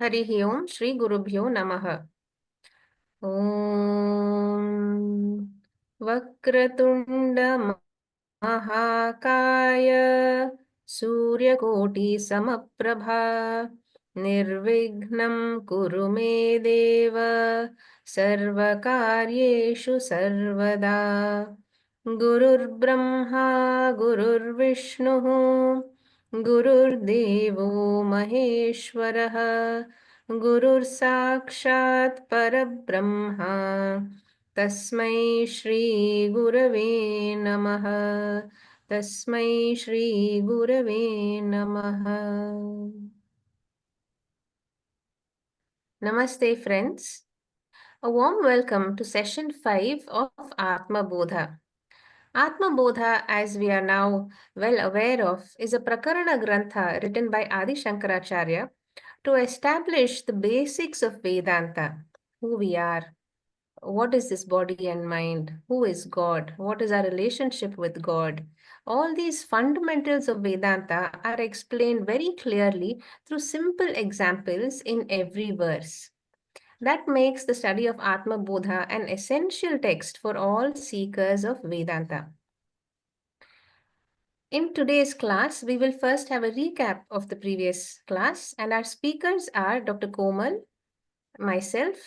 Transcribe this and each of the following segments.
हरिः ओम् श्री गुरुभ्यो नमः। ॐ वक्रतुण्ड महाकाय सूर्यकोटि समप्रभा निर्विघ्नं कुरु मे देव सर्वकार्येषु सर्वदा। गुरुर्ब्रह्मा गुरुर्विष्णुः गुरुर्देवो महेश्वरः गुरुर्साक्षात् परब्रह्मा तस्मै श्रीगुरवे नमः। तस्मै श्रीगुरवे नमः। Namaste friends. A warm welcome to session 5 of Atma Bodha. Atma Bodha, as we are now well aware of, is a Prakarana Grantha written by Adi Shankaracharya to establish the basics of Vedanta, who we are, what is this body and mind, who is God, what is our relationship with God. All these fundamentals of Vedanta are explained very clearly through simple examples in every verse. That makes the study of Atma Bodha an essential text for all seekers of Vedanta. In today's class, we will first have a recap of the previous class, and our speakers are Dr. Komal, myself,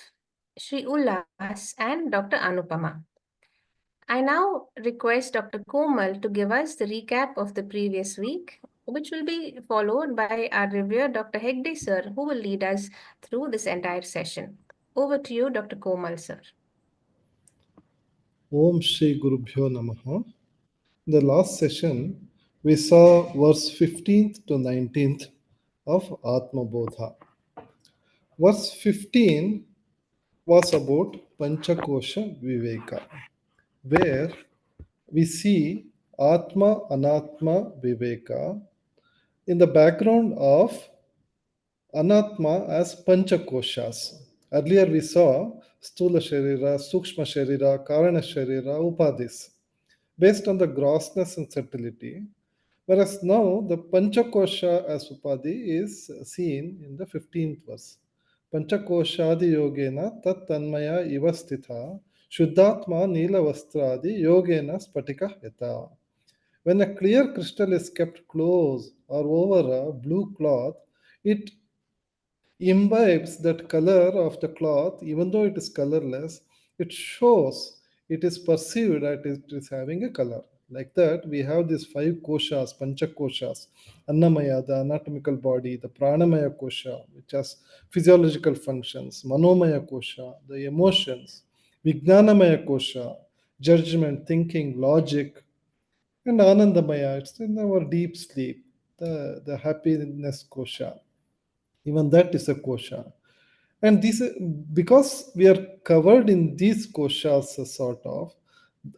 Sri Ullas, and Dr. Anupama. I now request Dr. Komal to give us the recap of the previous week, which will be followed by our reviewer, Dr. Hegde sir, who will lead us through this entire session. Over to you, Dr. Komal sir. Om Shri Gurubhyo Namaha. In the last session, we saw verse 15th to 19th of Atma Bodha. Verse 15 was about Panchakosha Viveka, where we see Atma Anatma Viveka in the background of Anatma as Panchakoshas. Earlier we saw Stula Sharira, Sukshma Sharira, Karana Sharira, Upadis, based on the grossness and subtlety. Whereas now the Panchakosha as Upadhi is seen in the 15th verse. Panchakoshadi yogena tat tanmaya ivastitha shuddhatma nila vastradi yogena spatika yata. When a clear crystal is kept close or over a blue cloth, it imbibes that color of the cloth, even though it is colorless, it shows, it is perceived that it is having a color. Like that, we have these five koshas, pancha koshas, Annamaya, the anatomical body, the Pranamaya kosha, which has physiological functions, Manomaya kosha, the emotions, Vijnanamaya kosha, judgment, thinking, logic, and Anandamaya, it's in our deep sleep, the happiness kosha. Even that is a kosha. And this, because we are covered in these koshas, sort of,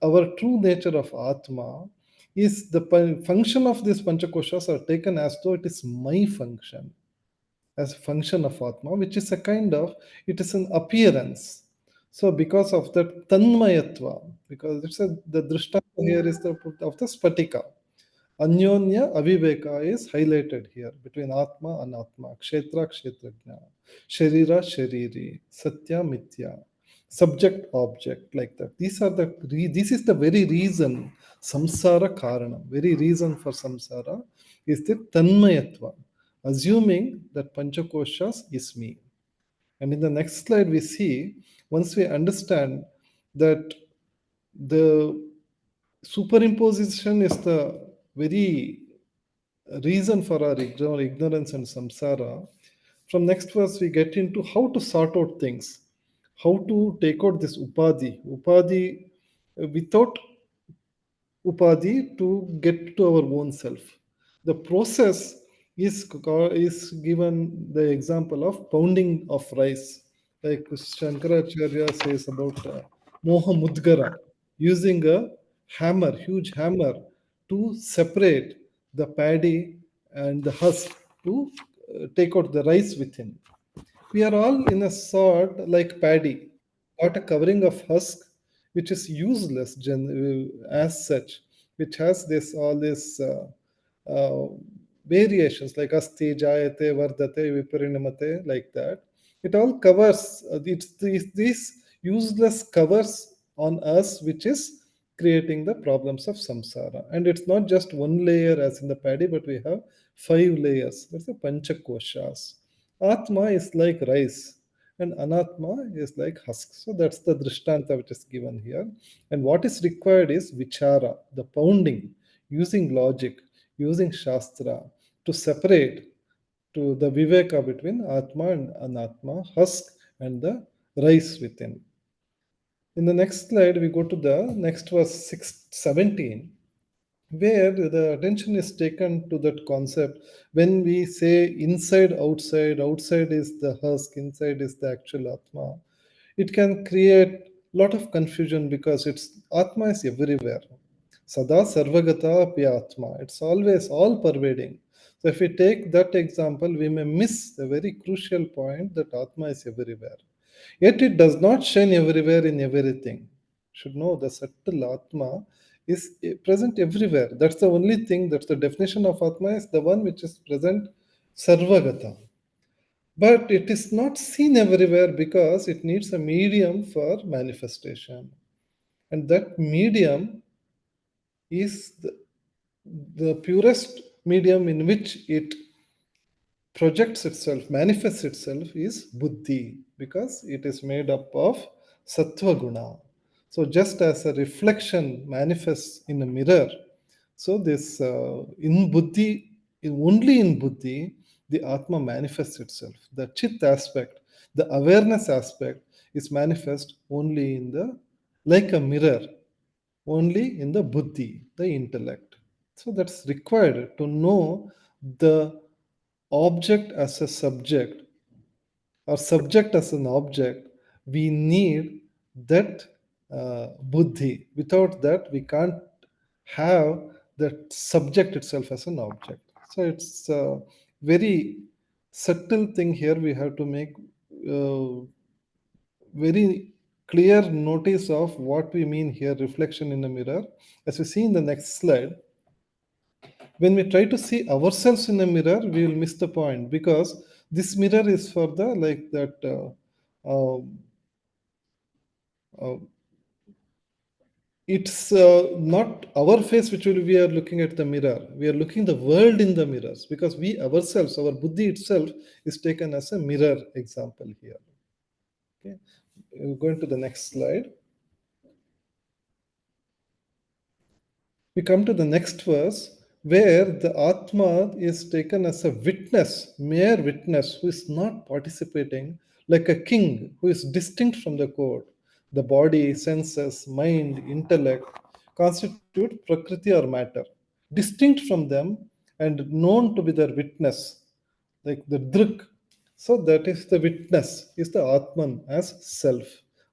our true nature of Atma is the function of these panchakoshas are taken as though it is my function, as a function of Atma, which is a kind of, it is an appearance. So because of that tanmayatva, because it's the drishtanta here is of the spatika. Anyonya Aviveka is highlighted here between Atma and Atma, Kshetra Kshetrajna, Sharira Shariri, Satya Mithya, subject object, like that. These are this is the very reason samsara karanam, very reason for samsara is the tanmayatva, assuming that panchakoshas is me. And in the next slide, we see once we understand that the superimposition is the very reason for our ignorance and samsara. From next verse, we get into how to sort out things, how to take out this upadhi without upadhi to get to our own self. The process is given the example of pounding of rice, like Shankaracharya says about moha mudgara, using a hammer, huge hammer, to separate the paddy and the husk to take out the rice within. We are all in a sort like paddy, got a covering of husk, which is useless as such, which has this all this. Uh, variations like asti, jayate, vardate, viparinamate, like that. It all covers, it's these useless covers on us, which is creating the problems of samsara. And it's not just one layer as in the paddy, but we have 5 layers. That's the panchakoshas. Atma is like rice, and Anatma is like husk. So that's the drishtanta which is given here. And what is required is vichara, the pounding, using logic, using shastra to separate to the viveka between Atma and Anatma, husk and the rice within. In the next slide, we go to the next verse 17, where the attention is taken to that concept. When we say inside, outside, outside is the husk, inside is the actual Atma, it can create a lot of confusion because it's Atma is everywhere. Sada Sarvagata Api Atma. It's always all pervading. So if we take that example, we may miss the very crucial point that Atma is everywhere. Yet it does not shine everywhere in everything. Should know the subtle Atma is present everywhere. That's the only thing, that's the definition of Atma, is the one which is present Sarvagata. But it is not seen everywhere because it needs a medium for manifestation. And that medium is the purest medium in which it projects itself, manifests itself, is buddhi, because it is made up of sattva guna. So just as a reflection manifests in a mirror, so this in buddhi, only in buddhi, the atma manifests itself. The chit aspect, the awareness aspect, is manifest only in the, like a mirror, only in the buddhi, the intellect. So that's required to know the object as a subject or subject as an object. We need that buddhi. Without that, we can't have that subject itself as an object. So it's a very subtle thing here. We have to make very clear notice of what we mean here, reflection in a mirror. As we see in the next slide, when we try to see ourselves in a mirror, we will miss the point, because this mirror is for the, like that uh, uh, it's not our face which we are looking at the mirror. We are looking the world in the mirrors, because we ourselves, our buddhi itself, is taken as a mirror example here. Okay, going to the next slide. We come to the next verse, where the Atma is taken as a witness, mere witness, who is not participating, like a king who is distinct from the court. The body, senses, mind, intellect constitute Prakriti or matter, distinct from them and known to be their witness, like the drik. So that is the witness, is the Atman as self,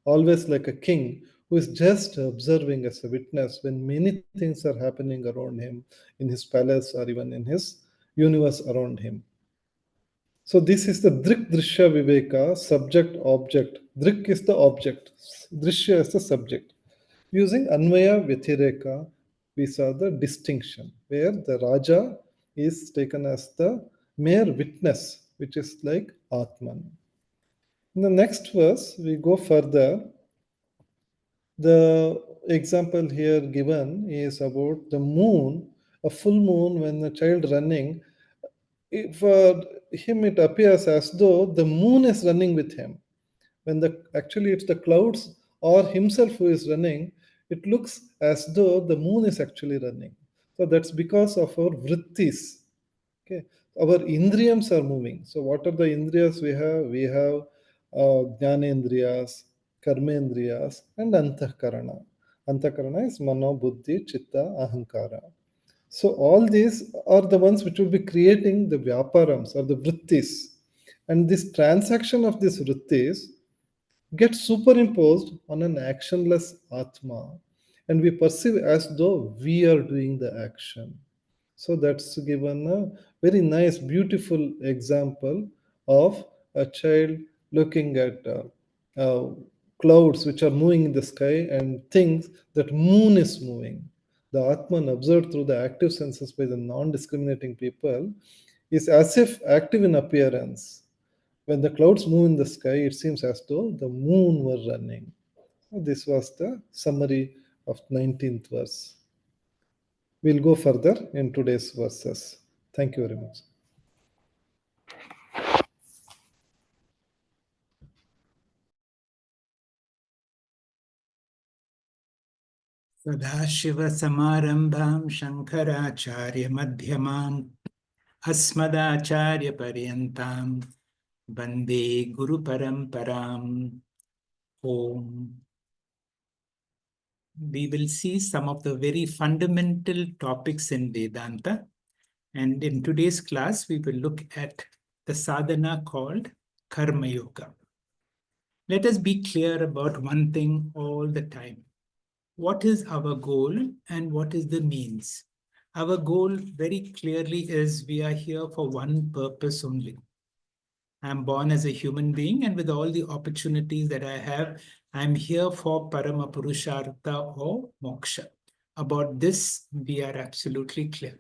always like a king who is just observing as a witness when many things are happening around him in his palace or even in his universe around him. So this is the Drik Drishya Viveka, subject object. Drik is the object, Drishya is the subject. Using Anvaya Vyatireka, we saw the distinction where the Raja is taken as the mere witness, which is like Atman. In the next verse, we go further. The example here given is about the moon, a full moon when a child running. For him, it appears as though the moon is running with him. When the actually it's the clouds or himself who is running, it looks as though the moon is actually running. So that's because of our vrittis. Okay, our indriyams are moving. So what are the indriyas we have? We have jnanendriyas, karmendriyas, and antahkarana. Antahkarana is mano, buddhi, chitta, ahankara. So all these are the ones which will be creating the vyaparams or the vrittis. And this transaction of these vrittis gets superimposed on an actionless Atma, and we perceive as though we are doing the action. So that's given a very nice, beautiful example of a child looking at uh, clouds which are moving in the sky and thinks that moon is moving. the Atman observed through the active senses by the non discriminating people is as if active in appearance. When the clouds move in the sky, it seems as though the moon were running. This was the summary of 19th verse. We'll go further in today's verses. Thank you very much. सदाशिवसमारम्भां शङ्कराचार्यमध्यमाम् अस्मदाचार्यपर्यन्तां वन्दे गुरुपरम्पराम्. Om. We will see some of the very fundamental topics in Vedanta. And in today's class, we will look at the sadhana called Karma Yoga. Let us be clear about one thing all the time. What is our goal and what is the means? Our goal very clearly is we are here for one purpose only. I'm born as a human being, and with all the opportunities that I have, I'm here for Parama Purushartha or Moksha. About this, we are absolutely clear.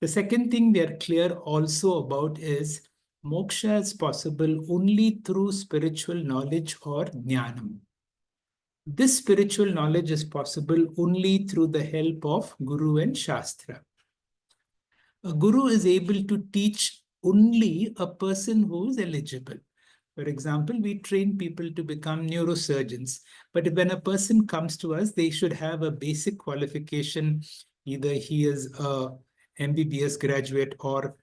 The second thing we are clear also about is moksha is possible only through spiritual knowledge or jnanam. This spiritual knowledge is possible only through the help of Guru and Shastra. A Guru is able to teach only a person who is eligible. For example, we train people to become neurosurgeons, but when a person comes to us, they should have a basic qualification. Either he is a MBBS graduate or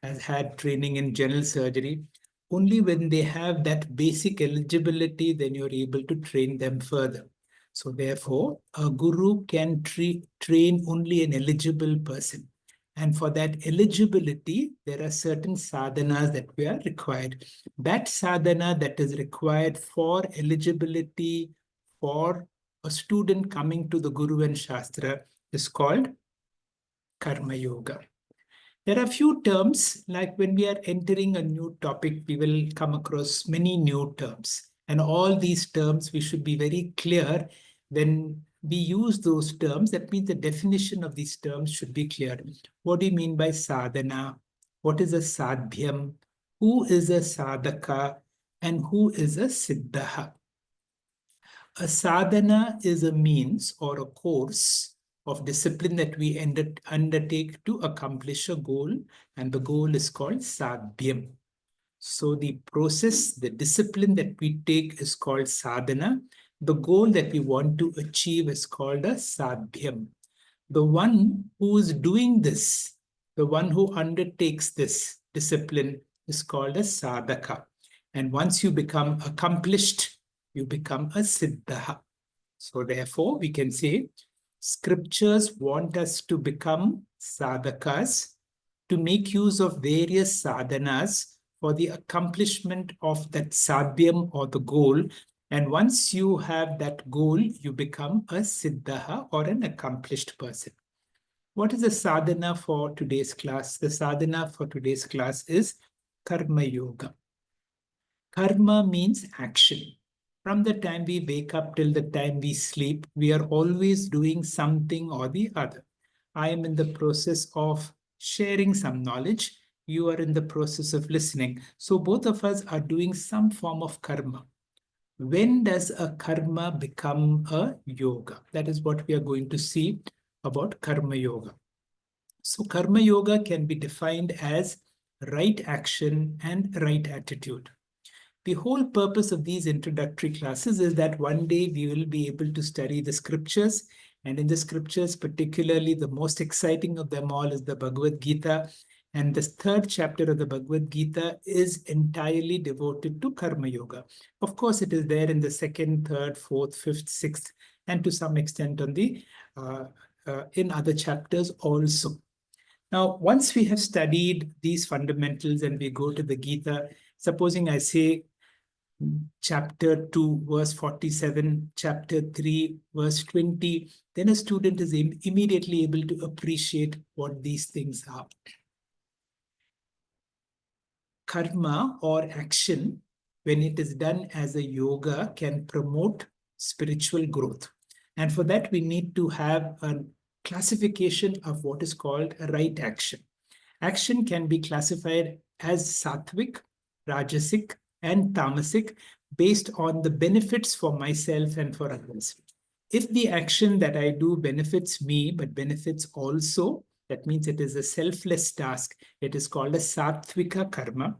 has had training in general surgery. Only when they have that basic eligibility, then you're able to train them further. So therefore, a guru can train only an eligible person. And for that eligibility, there are certain sadhanas that we are required. That sadhana that is required for eligibility for a student coming to the Guru and Shastra is called Karma Yoga. There are few terms, like when we are entering a new topic, we will come across many new terms. And all these terms, we should be very clear when we use those terms. That means the definition of these terms should be clear. What do you mean by sadhana? What is a sadhyam? Who is a sadhaka? And who is a siddha? A sadhana is a means or a course of discipline that we undertake to accomplish a goal, and the goal is called sadhyam. So the process, the discipline that we take is called sadhana. The goal that we want to achieve is called a sadhyam. The one who is doing this, the one who undertakes this discipline is called a sadhaka. And once you become accomplished, you become a siddha. So therefore, we can say scriptures want us to become sadhakas, to make use of various sadhanas for the accomplishment of that sadhyam or the goal. And once you have that goal, you become a siddha or an accomplished person. What is the sadhana for today's class? The sadhana for today's class is Karma Yoga. Karma means action. From the time we wake up till the time we sleep, we are always doing something or the other. I am in the process of sharing some knowledge. You are in the process of listening. So both of us are doing some form of karma. When does a karma become a yoga? That is what we are going to see about Karma Yoga. So Karma Yoga can be defined as right action and right attitude. The whole purpose of these introductory classes is that one day we will be able to study the scriptures. And in the scriptures, particularly the most exciting of them all is the Bhagavad Gita. And the third chapter of the Bhagavad Gita is entirely devoted to Karma Yoga. Of course, it is there in the second, third, fourth, fifth, sixth, and to some extent on the in other chapters also. Now, once we have studied these fundamentals and we go to the Gita, supposing I say chapter 2, verse 47, chapter 3, verse 20, then a student is immediately able to appreciate what these things are. Karma or action, when it is done as a yoga, can promote spiritual growth. And for that, we need to have a classification of what is called a right action. Action can be classified as sattvic, rajasic, and tamasic based on the benefits for myself and for others. If the action that I do benefits me, but benefits also, that means it is a selfless task, it is called a sattvika karma.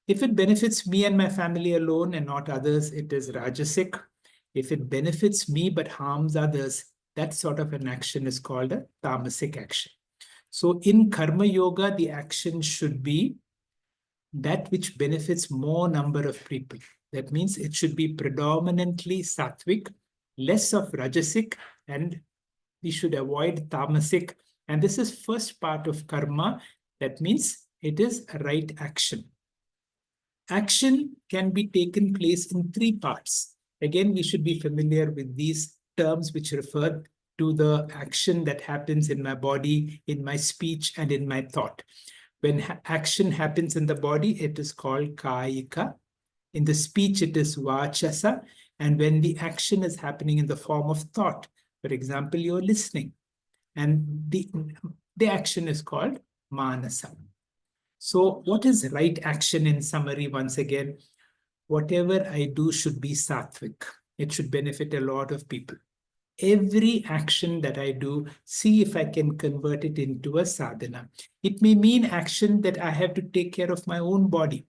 If it benefits me and my family alone and not others, it is rajasic. If it benefits me but harms others, that sort of an action is called a tamasic action. So in karma yoga, the action should be that which benefits more number of people. That means it should be predominantly sattvic, less of rajasic, and we should avoid tamasic. And this is first part of karma. That means it is a right action. Action can be taken place in three parts. Again, we should be familiar with these terms which refer to the action that happens in my body, in my speech, and in my thought. When action happens in the body, it is called kayika. In the speech, it is vachasa. And when the action is happening in the form of thought, for example, you're listening, and the action is called manasa. So what is right action in summary? Once again, whatever I do should be sattvic. It should benefit a lot of people. Every action that I do, see if I can convert it into a sadhana. It may mean action that I have to take care of my own body.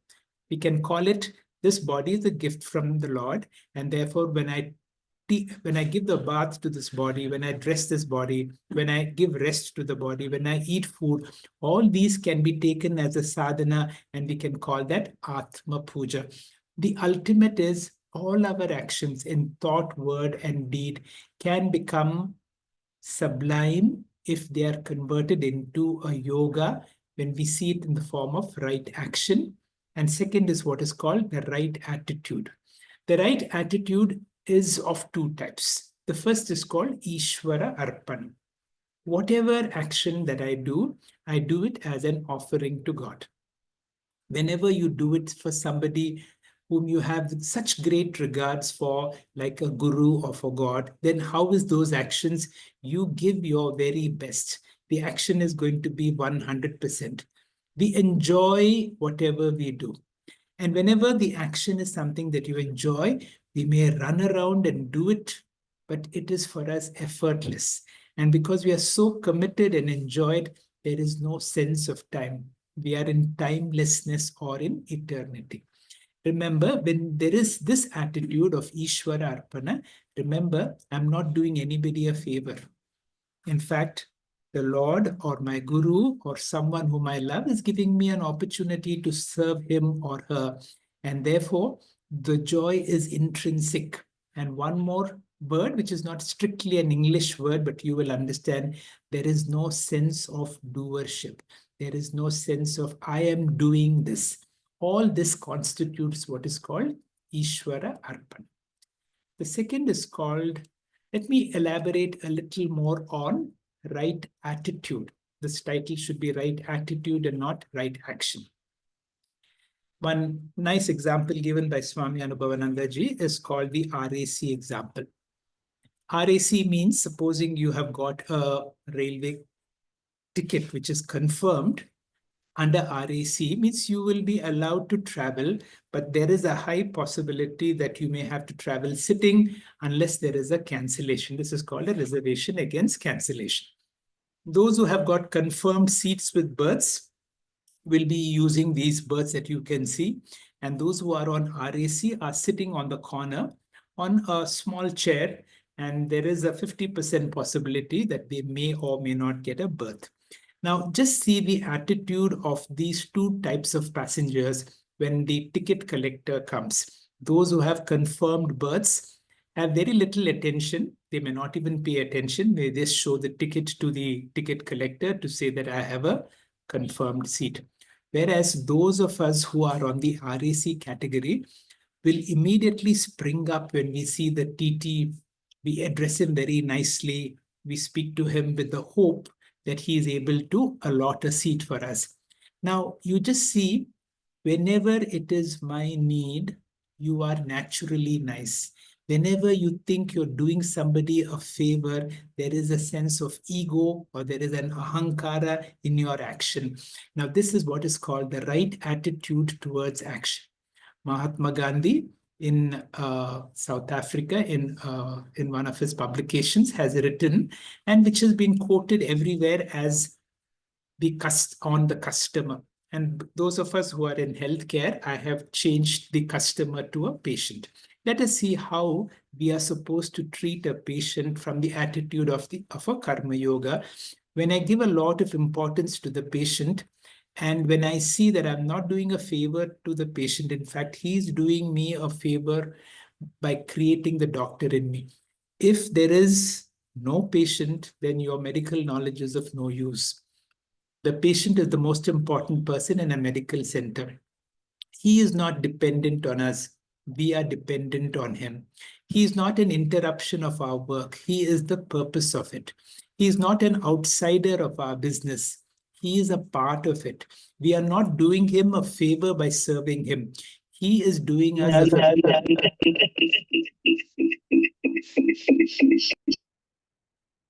We can call it, this body is a gift from the Lord, and therefore when I give the bath to this body, when I dress this body, when I give rest to the body, when I eat food, all these can be taken as a sadhana, and we can call that Atma Puja. The ultimate is all our actions in thought, word, and deed can become sublime if they are converted into a yoga when we see it in the form of right action. And second is what is called the right attitude. The right attitude is of two types. The first is called Ishvara Arpana. Whatever action that I do it as an offering to God. Whenever you do it for somebody whom you have such great regards for, like a guru or for God, then how is those actions? You give your very best. The action is going to be 100%. We enjoy whatever we do. And whenever the action is something that you enjoy, we may run around and do it, but it is for us effortless. And because we are so committed and enjoyed, there is no sense of time. We are in timelessness or in eternity. Remember, when there is this attitude of Ishvara Arpana, remember, I'm not doing anybody a favor. In fact, the Lord or my Guru or someone whom I love is giving me an opportunity to serve him or her. And therefore, the joy is intrinsic. And one more word, which is not strictly an English word, but you will understand, there is no sense of doership. There is no sense of, I am doing this. All this constitutes what is called Ishvara Arpana. The second is called, let me elaborate a little more on right attitude. This title should be right attitude and not right action. One nice example given by Swami Anubhavananda ji is called the RAC example. RAC means, supposing you have got a railway ticket which is confirmed under RAC, means you will be allowed to travel, but there is a high possibility that you may have to travel sitting unless there is a cancellation. This is called a reservation against cancellation. Those who have got confirmed seats with berths will be using these berths that you can see. And those who are on RAC are sitting on the corner on a small chair, and there is a 50% possibility that they may or may not get a berth. Now, just see the attitude of these two types of passengers when the ticket collector comes. Those who have confirmed berths have very little attention. They may not even pay attention. They just show the ticket to the ticket collector to say that I have a confirmed seat. Whereas those of us who are on the RAC category will immediately spring up when we see the TT. We address him very nicely. We speak to him with the hope that he is able to allot a seat for us. Now, you just see, whenever it is my need, you are naturally nice. Whenever you think you're doing somebody a favor, there is a sense of ego or there is an ahankara in your action. Now, this is what is called the right attitude towards action. Mahatma Gandhi in South Africa, in one of his publications, has written, and which has been quoted everywhere as on the customer. And those of us who are in healthcare, I have changed the customer to a patient. Let us see how we are supposed to treat a patient from the attitude of a karma yoga. When I give a lot of importance to the patient, and when I see that I'm not doing a favor to the patient, in fact, he's doing me a favor by creating the doctor in me. If there is no patient, then your medical knowledge is of no use. The patient is the most important person in a medical center. He is not dependent on us. We are dependent on him. He is not an interruption of our work. He is the purpose of it. He is not an outsider of our business. He is a part of it. We are not doing him a favor by serving him. He is doing us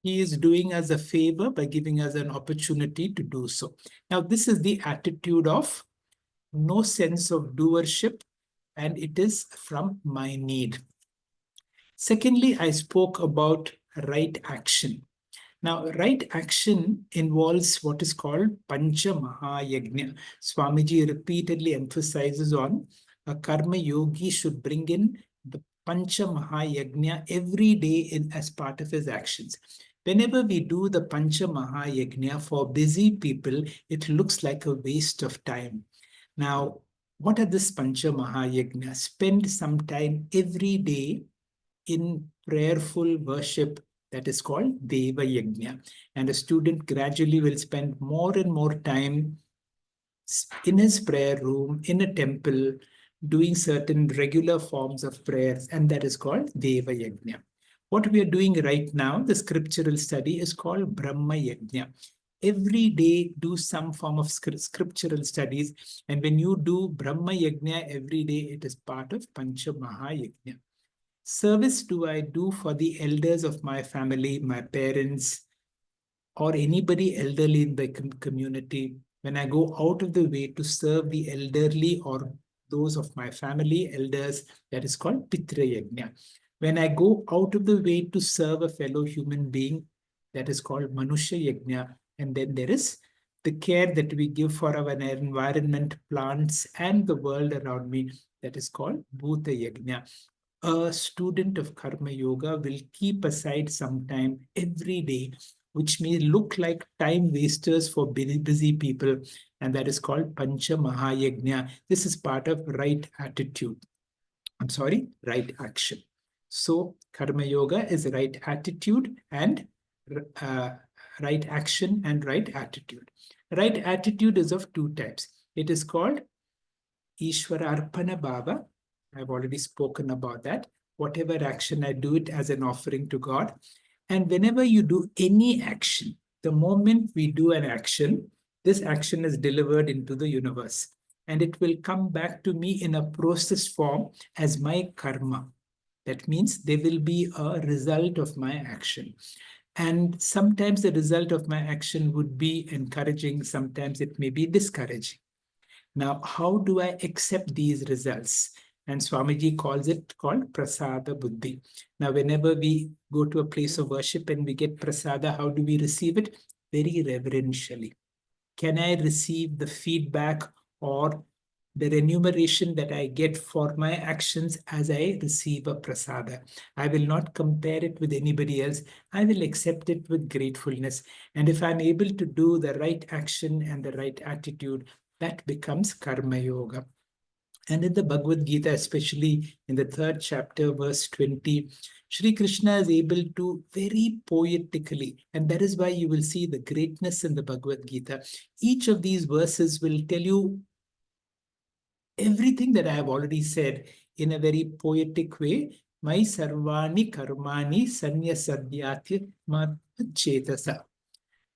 He is doing us a favor by giving us an opportunity to do so. Now, this is the attitude of no sense of doership, and it is from my need. Secondly, I spoke about right action. Now, right action involves what is called Pancha Mahayagna. Swamiji repeatedly emphasizes on a karma yogi should bring in the Pancha Mahayagna every day as part of his actions. Whenever we do the Pancha Mahayagna for busy people, it looks like a waste of time. Now, what are this Pancha Mahayagna? Spend some time every day in prayerful worship that is called Deva Yajna. And a student gradually will spend more and more time in his prayer room, in a temple, doing certain regular forms of prayers, and that is called Deva Yajna. What we are doing right now, the scriptural study, is called Brahma Yajna. Every day, do some form of scriptural studies. And when you do Brahma Yajna every day, it is part of Pancha Mahayajna. Service do I do for the elders of my family, my parents, or anybody elderly in the community? When I go out of the way to serve the elderly or those of my family elders, that is called Pitra Yajna. When I go out of the way to serve a fellow human being, that is called Manushya Yajna. And then there is the care that we give for our environment, plants, and the world around me, that is called Bhuta Yajna. A student of Karma Yoga will keep aside some time every day, which may look like time wasters for busy people, and that is called Pancha Mahayagna. This is part of right attitude. Right action. So Karma Yoga is right attitude and right action and right attitude. Right attitude is of two types. It is called Ishwararpana Bhava. I've already spoken about that. Whatever action I do it as an offering to God. And whenever you do any action, the moment we do an action, this action is delivered into the universe. And it will come back to me in a processed form as my karma. That means there will be a result of my action. And sometimes the result of my action would be encouraging, sometimes it may be discouraging. Now, how do I accept these results? And Swamiji calls it called prasada buddhi. Now, whenever we go to a place of worship and we get prasada, how do we receive it? Very reverentially. Can I receive the feedback or the remuneration that I get for my actions as I receive a prasada? I will not compare it with anybody else. I will accept it with gratefulness. And if I'm able to do the right action and the right attitude, that becomes karma yoga. And in the Bhagavad Gita, especially in the 3rd chapter, verse 20, Sri Krishna is able to very poetically, and that is why you will see the greatness in the Bhagavad Gita. Each of these verses will tell you everything that I have already said in a very poetic way. Mai sarvani karmani sanyasadhyatya chetasa.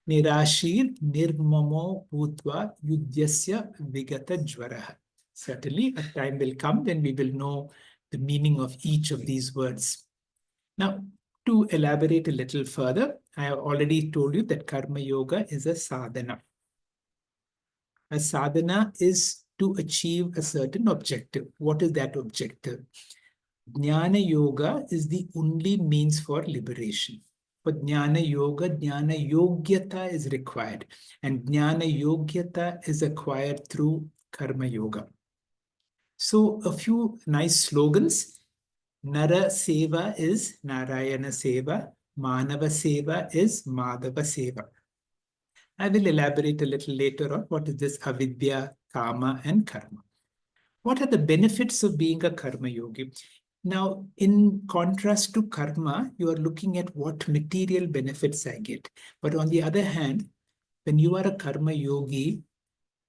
Nirashir nirmamo bhutva yudhyasya vigata jvaraha. Certainly, a time will come when we will know the meaning of each of these words. Now, to elaborate a little further, I have already told you that Karma Yoga is a sadhana. A sadhana is to achieve a certain objective. What is that objective? Jnana Yoga is the only means for liberation. For Jnana Yoga, Jnana Yogyata is required. And Jnana Yogyata is acquired through Karma Yoga. So a few nice slogans. Nara Seva is Narayana Seva. Manava Seva is Madhava Seva. I will elaborate a little later on what is this avidya, kama, and karma. What are the benefits of being a karma yogi? Now, in contrast to karma, you are looking at what material benefits I get. But on the other hand, when you are a karma yogi,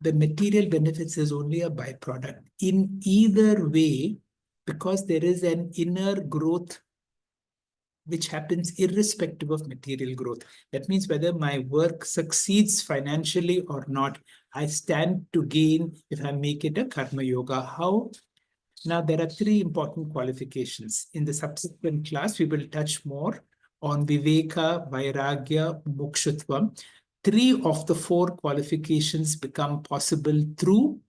the material benefits is only a byproduct. In either way, because there is an inner growth which happens irrespective of material growth. That means whether my work succeeds financially or not, I stand to gain if I make it a karma yoga. How? Now, there are three important qualifications. In the subsequent class, we will touch more on Viveka, Vairagya, Mokshutvam. Three of the four qualifications become possible through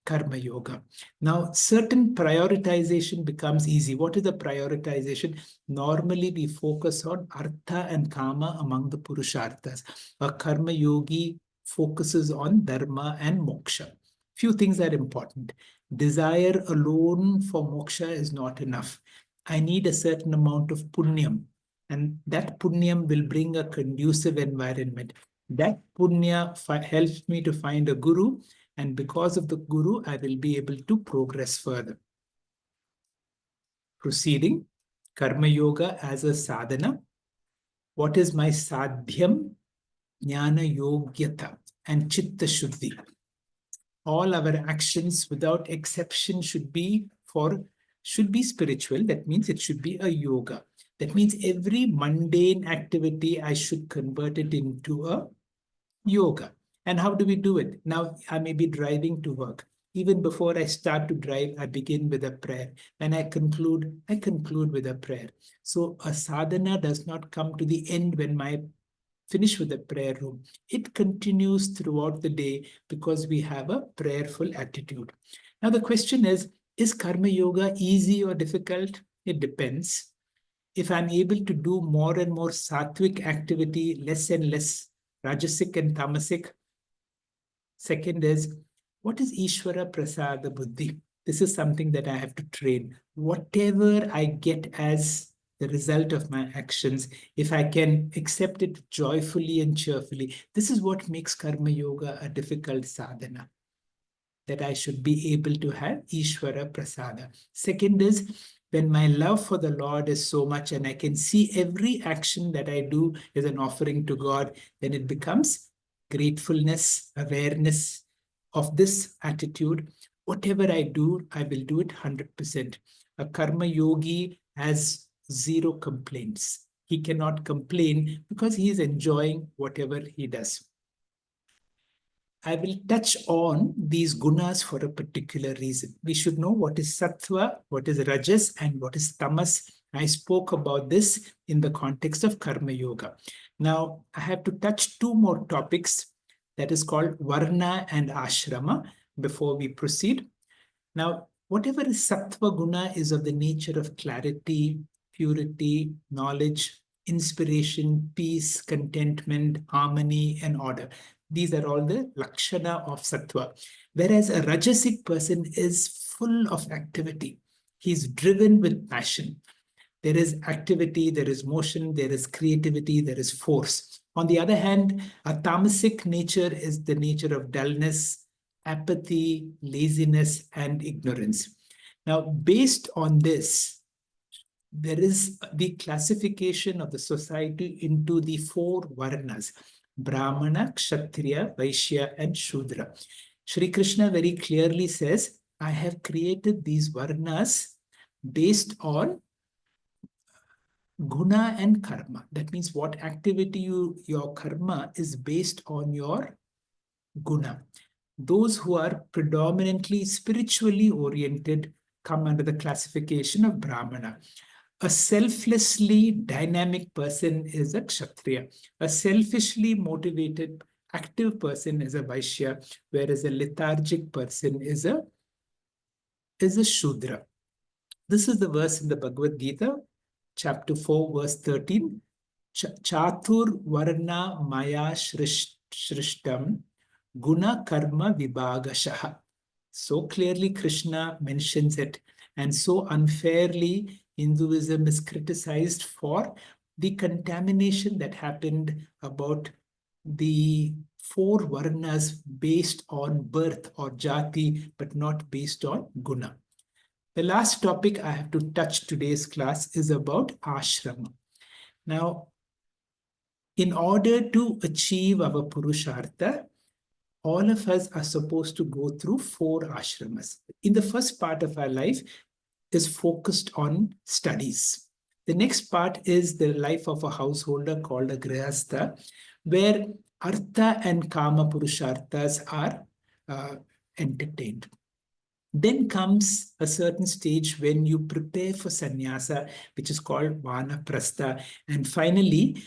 Karma Yoga. Now, certain prioritization becomes easy. What is the prioritization? Normally, we focus on Artha and Kama among the Purusharthas. A Karma Yogi focuses on Dharma and Moksha. Few things are important. Desire alone for moksha is not enough. I need a certain amount of punyam, and that punyam will bring a conducive environment. That punya helps me to find a guru, and because of the guru, I will be able to progress further. Proceeding, Karma Yoga as a sadhana. What is my sadhyam? Jnana Yogyata and Chitta Shuddhi. All our actions without exception should be spiritual. That means it should be a yoga. That means every mundane activity, I should convert it into a yoga. And how do we do it? Now, I may be driving to work. Even before I start to drive, I begin with a prayer. When I conclude with a prayer. So a sadhana does not come to the end when I finish with the prayer room. It continues throughout the day because we have a prayerful attitude. Now the question is Karma Yoga easy or difficult? It depends. If I'm able to do more and more sattvic activity, less and less rajasic and tamasic. Second is, what is Ishvara Prasada Buddhi? This is something that I have to train. Whatever I get as the result of my actions, if I can accept it joyfully and cheerfully, this is what makes Karma Yoga a difficult sadhana, that I should be able to have Ishvara Prasada. Second is, when my love for the Lord is so much and I can see every action that I do as an offering to God, then it becomes gratefulness, awareness of this attitude. Whatever I do, I will do it 100%. A Karma Yogi has zero complaints. He cannot complain because he is enjoying whatever he does. I will touch on these gunas for a particular reason. We should know what is sattva, what is rajas, and what is tamas. I spoke about this in the context of Karma Yoga. Now, I have to touch two more topics, that is called varna and ashrama, before we proceed. Now, whatever is sattva guna is of the nature of clarity, purity, knowledge, inspiration, peace, contentment, harmony, and order. These are all the lakshana of sattva. Whereas a rajasic person is full of activity. He's driven with passion. There is activity, there is motion, there is creativity, there is force. On the other hand, a tamasic nature is the nature of dullness, apathy, laziness, and ignorance. Now, based on this, there is the classification of the society into the four varnas: Brahmana, Kshatriya, Vaishya, and Shudra. Shri Krishna very clearly says, I have created these varnas based on guna and karma. That means what activity your karma is based on your guna. Those who are predominantly spiritually oriented, come under the classification of Brahmana. A selflessly dynamic person is a Kshatriya. A selfishly motivated, active person is a Vaishya, whereas a lethargic person is a Shudra. This is the verse in the Bhagavad Gita, chapter 4, verse 13. Chatur varna maya shrishtam guna karma vibhagashaha. So clearly Krishna mentions it, and so unfairly Hinduism is criticized for the contamination that happened about the four varnas based on birth or jati, but not based on guna. The last topic I have to touch today's class is about ashrama. Now, in order to achieve our purushartha, all of us are supposed to go through 4 ashramas. In the first part of our life is focused on studies. The next part is the life of a householder called a grihastha, where artha and kama purusharthas are entertained. Then comes a certain stage when you prepare for sannyasa, which is called vanaprastha. And finally,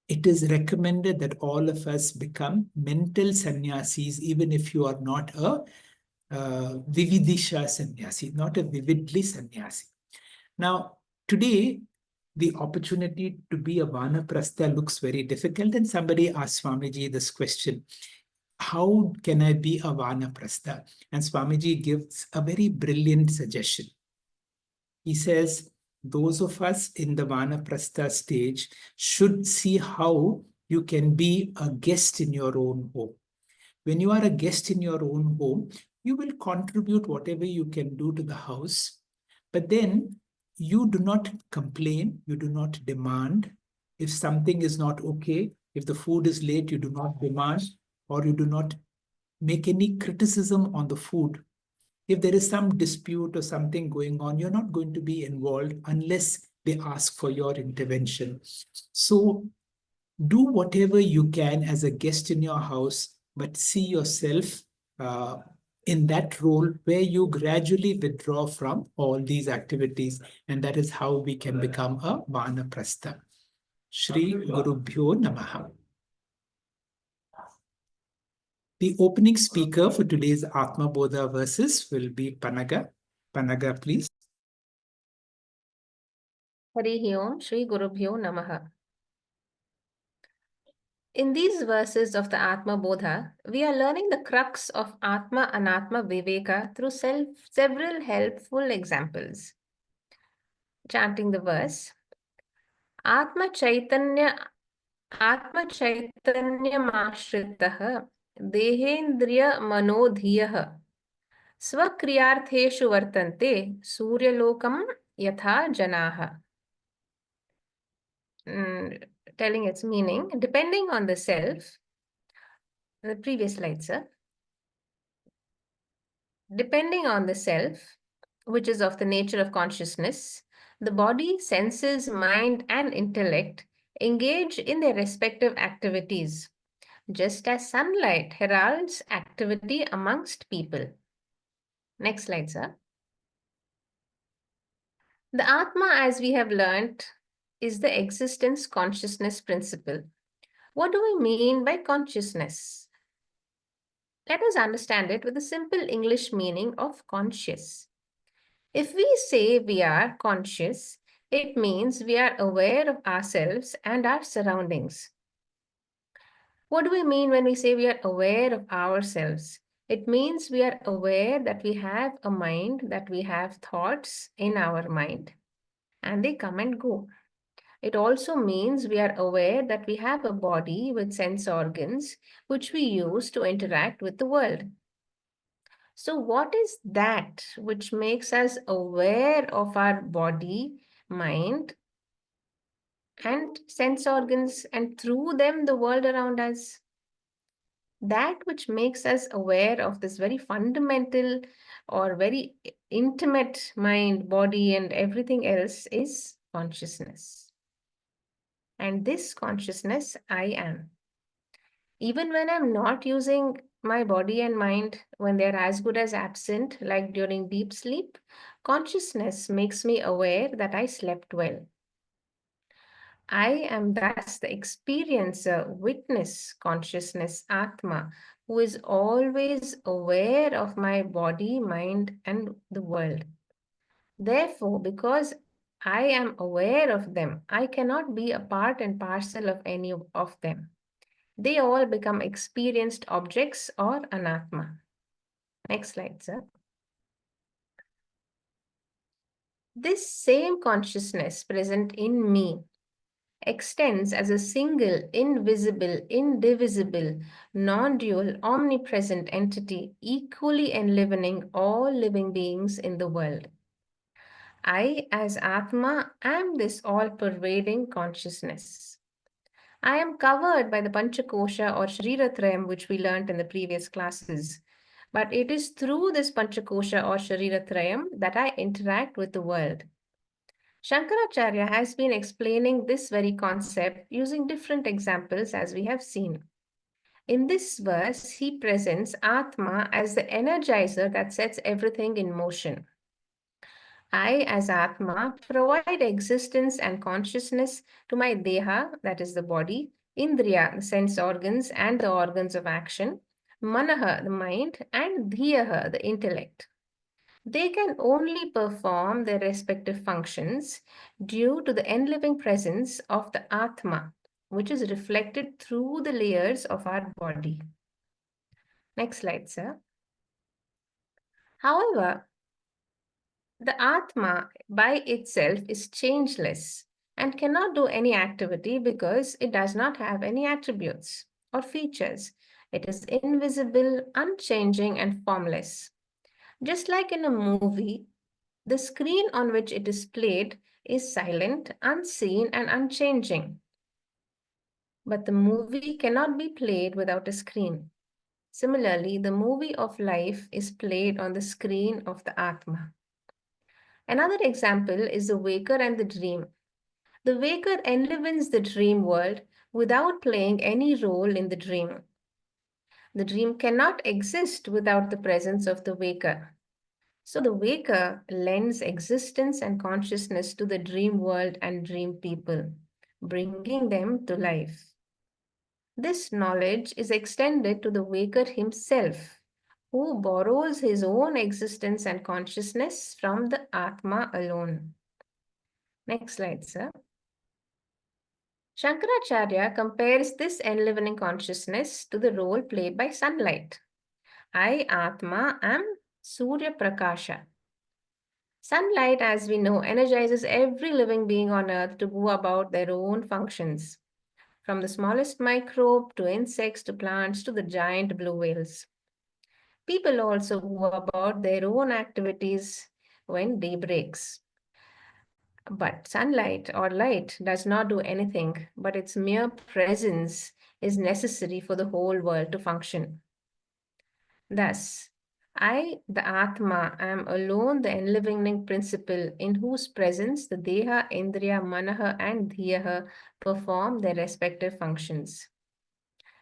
it is recommended that all of us become mental sannyasis, even if you are not a vividisha sannyasi, not a vividly sannyasi. Now, today, the opportunity to be a vanaprastha looks very difficult, and somebody asked Swamiji this question: how can I be a vanaprastha? And Swamiji gives a very brilliant suggestion. He says, those of us in the vanaprastha stage should see how you can be a guest in your own home. When you are a guest in your own home, you will contribute whatever you can do to the house, but then you do not complain, you do not demand. If something is not okay, if the food is late, you do not demand, or you do not make any criticism on the food. If there is some dispute or something going on, you're not going to be involved unless they ask for your intervention. So do whatever you can as a guest in your house, but see yourself in that role where you gradually withdraw from all these activities. And that is how we can become a vanaprastha. Shri Gurubhyo Namaha. The opening speaker for today's Atma Bodha verses will be Panaga. Panaga, please. Harihi Om, Shri Gurubhyo Namaha. In these verses of the Atma Bodha, we are learning the crux of Atma Anatma Viveka through several helpful examples. Chanting the verse, Atma Chaitanya Mashritah Dehendriya Manodhiyah Swakriyartheshu Vartante Suryalokam Yatha Janaha. Telling its meaning, depending on the self, the previous slide, sir. Depending on the self, which is of the nature of consciousness, the body, senses, mind, and intellect engage in their respective activities, just as sunlight heralds activity amongst people. Next slide, sir. The Atma, as we have learnt, is the existence consciousness principle. What do we mean by consciousness? Let us understand it with the simple English meaning of conscious. If we say we are conscious, it means we are aware of ourselves and our surroundings. What do we mean when we say we are aware of ourselves? It means we are aware that we have a mind, that we have thoughts in our mind, and they come and go. It also means we are aware that we have a body with sense organs, which we use to interact with the world. So what is that which makes us aware of our body, mind, and sense organs, and through them the world around us? That which makes us aware of this very fundamental or very intimate mind, body, and everything else is consciousness. And this consciousness I am. Even when I'm not using my body and mind, when they're as good as absent, like during deep sleep, consciousness makes me aware that I slept well. I am thus the experiencer, witness, consciousness, Atma, who is always aware of my body, mind, and the world. Therefore, because I am aware of them, I cannot be a part and parcel of any of them. They all become experienced objects or anatma. Next slide, sir. This same consciousness present in me extends as a single, invisible, indivisible, non-dual, omnipresent entity, equally enlivening all living beings in the world. I, as Atma, am this all-pervading consciousness. I am covered by the Panchakosha or Shariratrayam, which we learnt in the previous classes. But it is through this Panchakosha or Shariratrayam that I interact with the world. Shankaracharya has been explaining this very concept using different examples as we have seen. In this verse, he presents Atma as the energizer that sets everything in motion. I, as Atma, provide existence and consciousness to my Deha, that is the body, Indriya, the sense organs and the organs of action, Manaha, the mind, and Dhiyaha, the intellect. They can only perform their respective functions due to the enliving presence of the Atma, which is reflected through the layers of our body. Next slide, sir. However, the Atma by itself is changeless and cannot do any activity because it does not have any attributes or features. It is invisible, unchanging, and formless. Just like in a movie, the screen on which it is played is silent, unseen, and unchanging. But the movie cannot be played without a screen. Similarly, the movie of life is played on the screen of the Atma. Another example is the waker and the dream. The waker enlivens the dream world without playing any role in the dream. The dream cannot exist without the presence of the waker. So the waker lends existence and consciousness to the dream world and dream people, bringing them to life. This knowledge is extended to the waker himself, who borrows his own existence and consciousness from the Atma alone. Next slide, sir. Shankaracharya compares this enlivening consciousness to the role played by sunlight. I, Atma, am Surya Prakasha. Sunlight, as we know, energizes every living being on earth to go about their own functions, from the smallest microbe to insects to plants to the giant blue whales. People also go about their own activities when day breaks. But sunlight or light does not do anything, but its mere presence is necessary for the whole world to function. Thus, I, the Atma, am alone the enlivening principle in whose presence the Deha, Indriya, Manaha, and Dhiyaha perform their respective functions.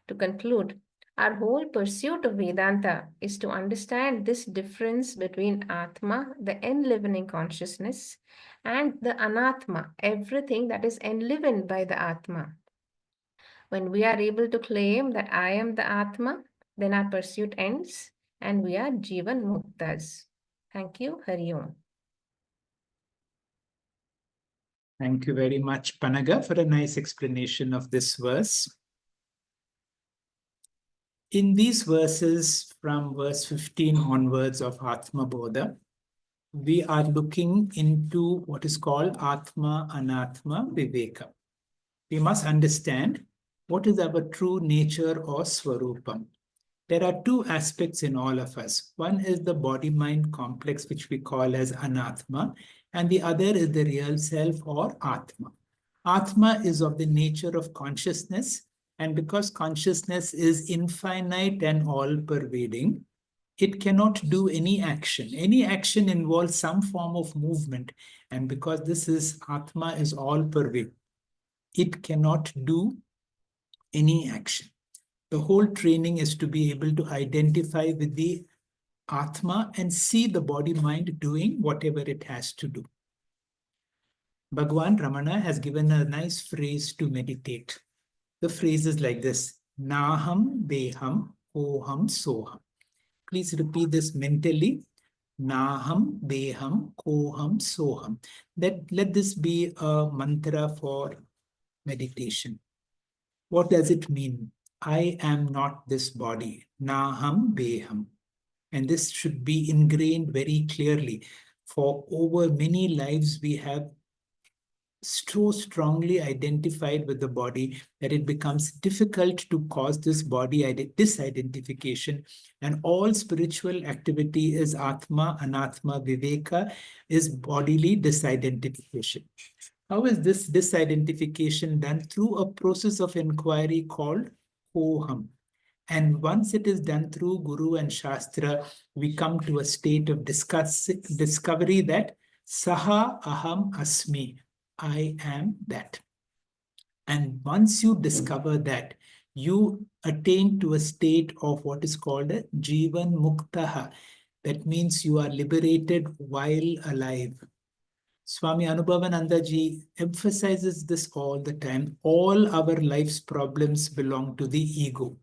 To conclude, our whole pursuit of Vedanta is to understand this difference between Atma, the enlivening consciousness, and the Anatma, everything that is enlivened by the Atma. When we are able to claim that I am the Atma, then our pursuit ends and we are Jivan Muktas. Thank you. Hari Om. Thank you very much, Panaga, for a nice explanation of this verse. In these verses, from verse 15 onwards of Atma Bodha, we are looking into what is called Atma Anatma Viveka. We must understand what is our true nature or Swarupam. There are two aspects in all of us. One is the body-mind complex, which we call as Anatma, and the other is the real self or Atma. Atma is of the nature of consciousness, and because consciousness is infinite and all-pervading, it cannot do any action. Any action involves some form of movement, and because this is Atma is all-pervading, it cannot do any action. The whole training is to be able to identify with the Atma and see the body-mind doing whatever it has to do. Bhagwan Ramana has given a nice phrase to meditate. The phrase is like this: Naham Beham Koham Soham. Please repeat this mentally. Naham Beham Koham Soham. Let this be a mantra for meditation. What does it mean? I am not this body. Naham Beham. And this should be ingrained very clearly. For over many lives, we have so strongly identified with the body that it becomes difficult to cause this body disidentification. And all spiritual activity is Atma, Anatma, Viveka, is bodily disidentification. How is this disidentification done? Through a process of inquiry called Koham. And once it is done through Guru and Shastra, we come to a state of discovery that Saha Aham Asmi, I am that. And once you discover that, you attain to a state of what is called a Jivan Muktaha. That means you are liberated while alive. Swami Anubhavananda ji emphasizes this all the time. All our life's problems belong to the ego.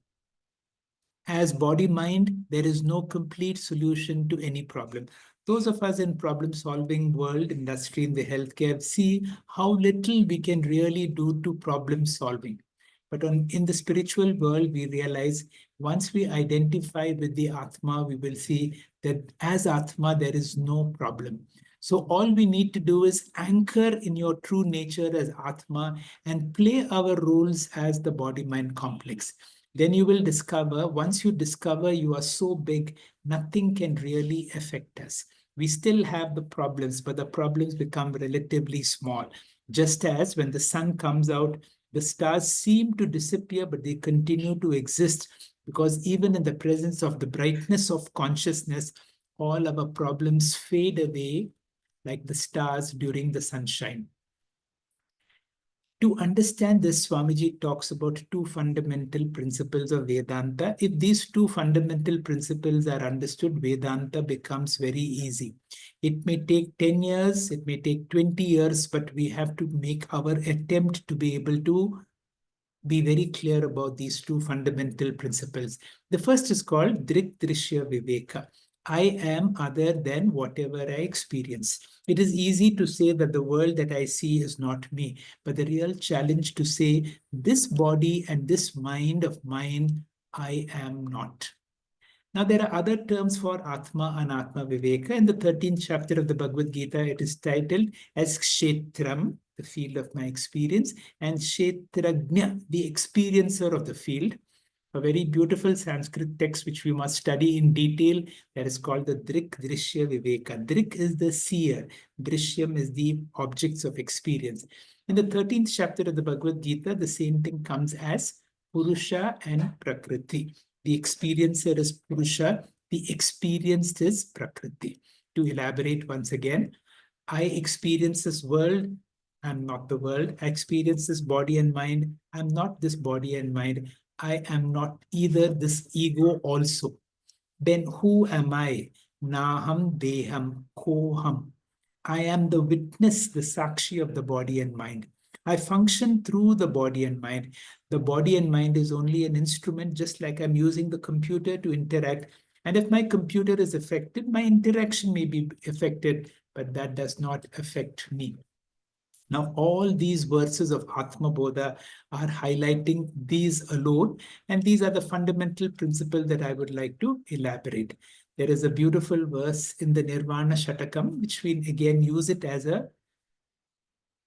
As body-mind, there is no complete solution to any problem. Those of us in problem-solving world, industry, in the healthcare, see how little we can really do to problem-solving. But in the spiritual world, we realize once we identify with the Atma, we will see that as Atma, there is no problem. So all we need to do is anchor in your true nature as Atma and play our roles as the body-mind complex. Then you will discover, once you discover you are so big, nothing can really affect us. We still have the problems, but the problems become relatively small. Just as when the sun comes out, the stars seem to disappear, but they continue to exist because even in the presence of the brightness of consciousness, all our problems fade away like the stars during the sunshine. To understand this, Swamiji talks about two fundamental principles of Vedanta. If these two fundamental principles are understood, Vedanta becomes very easy. It may take 10 years, it may take 20 years, but we have to make our attempt to be able to be very clear about these two fundamental principles. The first is called Drik Drishya Viveka. I am other than whatever I experience. It is easy to say that the world that I see is not me, but the real challenge to say this body and this mind of mine, I am not. Now, there are other terms for Atma and Atma Viveka. In the 13th chapter of the Bhagavad Gita, it is titled as Kshetram, the field of my experience, and Kshetrajna, the experiencer of the field. A very beautiful Sanskrit text which we must study in detail, that is called the Drik Drishya Viveka. Drik is the seer, Drishyam is the objects of experience. In the 13th chapter of the Bhagavad Gita, the same thing comes as Purusha and Prakriti. The experiencer is Purusha, the experienced is Prakriti. To elaborate once again, I experience this world, I'm not the world. I experience this body and mind, I'm not this body and mind. I am not either this ego also. Then who am I? Naham Deham Koham. I am the witness, the Sakshi of the body and mind. I function through the body and mind. The body and mind is only an instrument, just like I'm using the computer to interact. And if my computer is affected, my interaction may be affected, but that does not affect me. Now, all these verses of Atma Bodha are highlighting these alone, and these are the fundamental principles that I would like to elaborate. There is a beautiful verse in the Nirvana Shatakam, which we again use it as a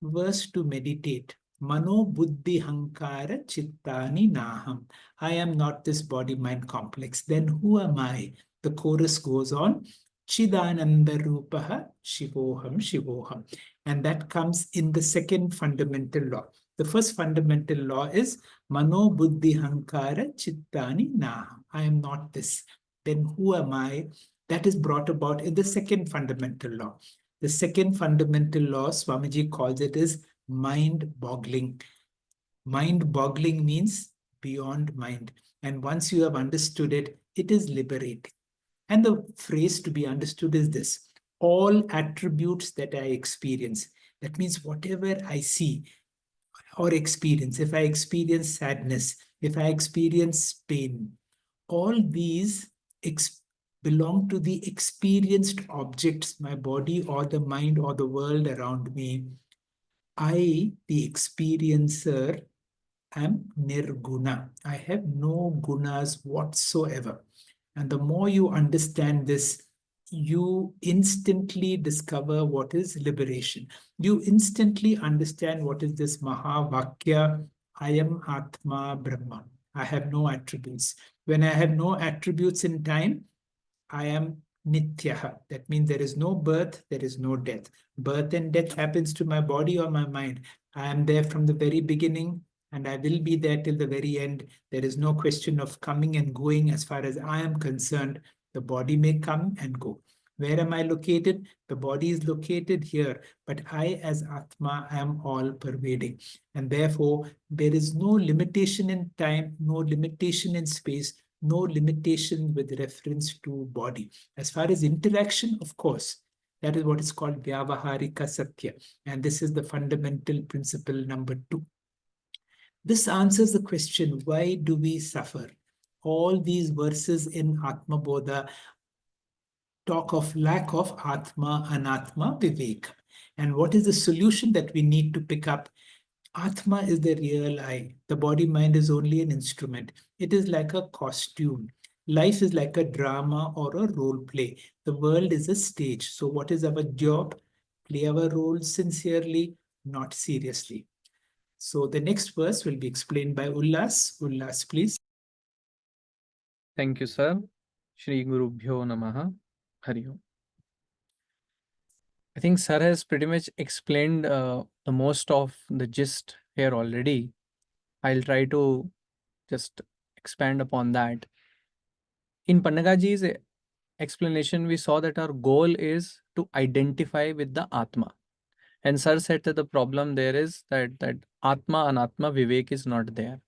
verse to meditate. Mano buddhi hankara chittani naham. I am not this body-mind complex. Then who am I? The chorus goes on. Chidananda rupaha shivoham shivoham. And that comes in the second fundamental law. The first fundamental law is Mano buddhi hankara chittani naham. I am not this. Then who am I? That is brought about in the second fundamental law. The second fundamental law, Swamiji calls it is mind-boggling. Mind-boggling means beyond mind. And once you have understood it, it is liberating. And the phrase to be understood is this: all attributes that I experience. That means whatever I see or experience, if I experience sadness, if I experience pain, all these belong to the experienced objects, my body or the mind or the world around me. I, the experiencer, am nirguna. I have no gunas whatsoever. And the more you understand this, you instantly discover what is liberation. You instantly understand what is this Mahavakya, I am Atma Brahma. I have no attributes. When I have no attributes in time, I am Nityaha. That means there is no birth, there is no death. Birth and death happens to my body or my mind. I am there from the very beginning and I will be there till the very end. There is no question of coming and going as far as I am concerned. The body may come and go. Where am I located? The body is located here, but I as Atma am all pervading. And therefore, there is no limitation in time, no limitation in space, no limitation with reference to body. As far as interaction, of course, that is what is called Vyavaharika Satya. And this is the fundamental principle number 2. This answers the question, why do we suffer? All these verses in Atma Bodha talk of lack of Atma, Anatma, Vivek. And what is the solution that we need to pick up? Atma is the real I. The body mind is only an instrument. It is like a costume. Life is like a drama or a role play. The world is a stage. So what is our job? Play our role sincerely, not seriously. So the next verse will be explained by Ullas. Ullas, please. Thank you, sir. Shri Guru Bhyo Namaha. Hari Om. I think sir has pretty much explained the most of the gist here already. I'll try to just expand upon that. In Pannagaji's explanation, we saw that our goal is to identify with the Atma. And sir said that the problem there is that Atma, Anatma, Vivek is not there.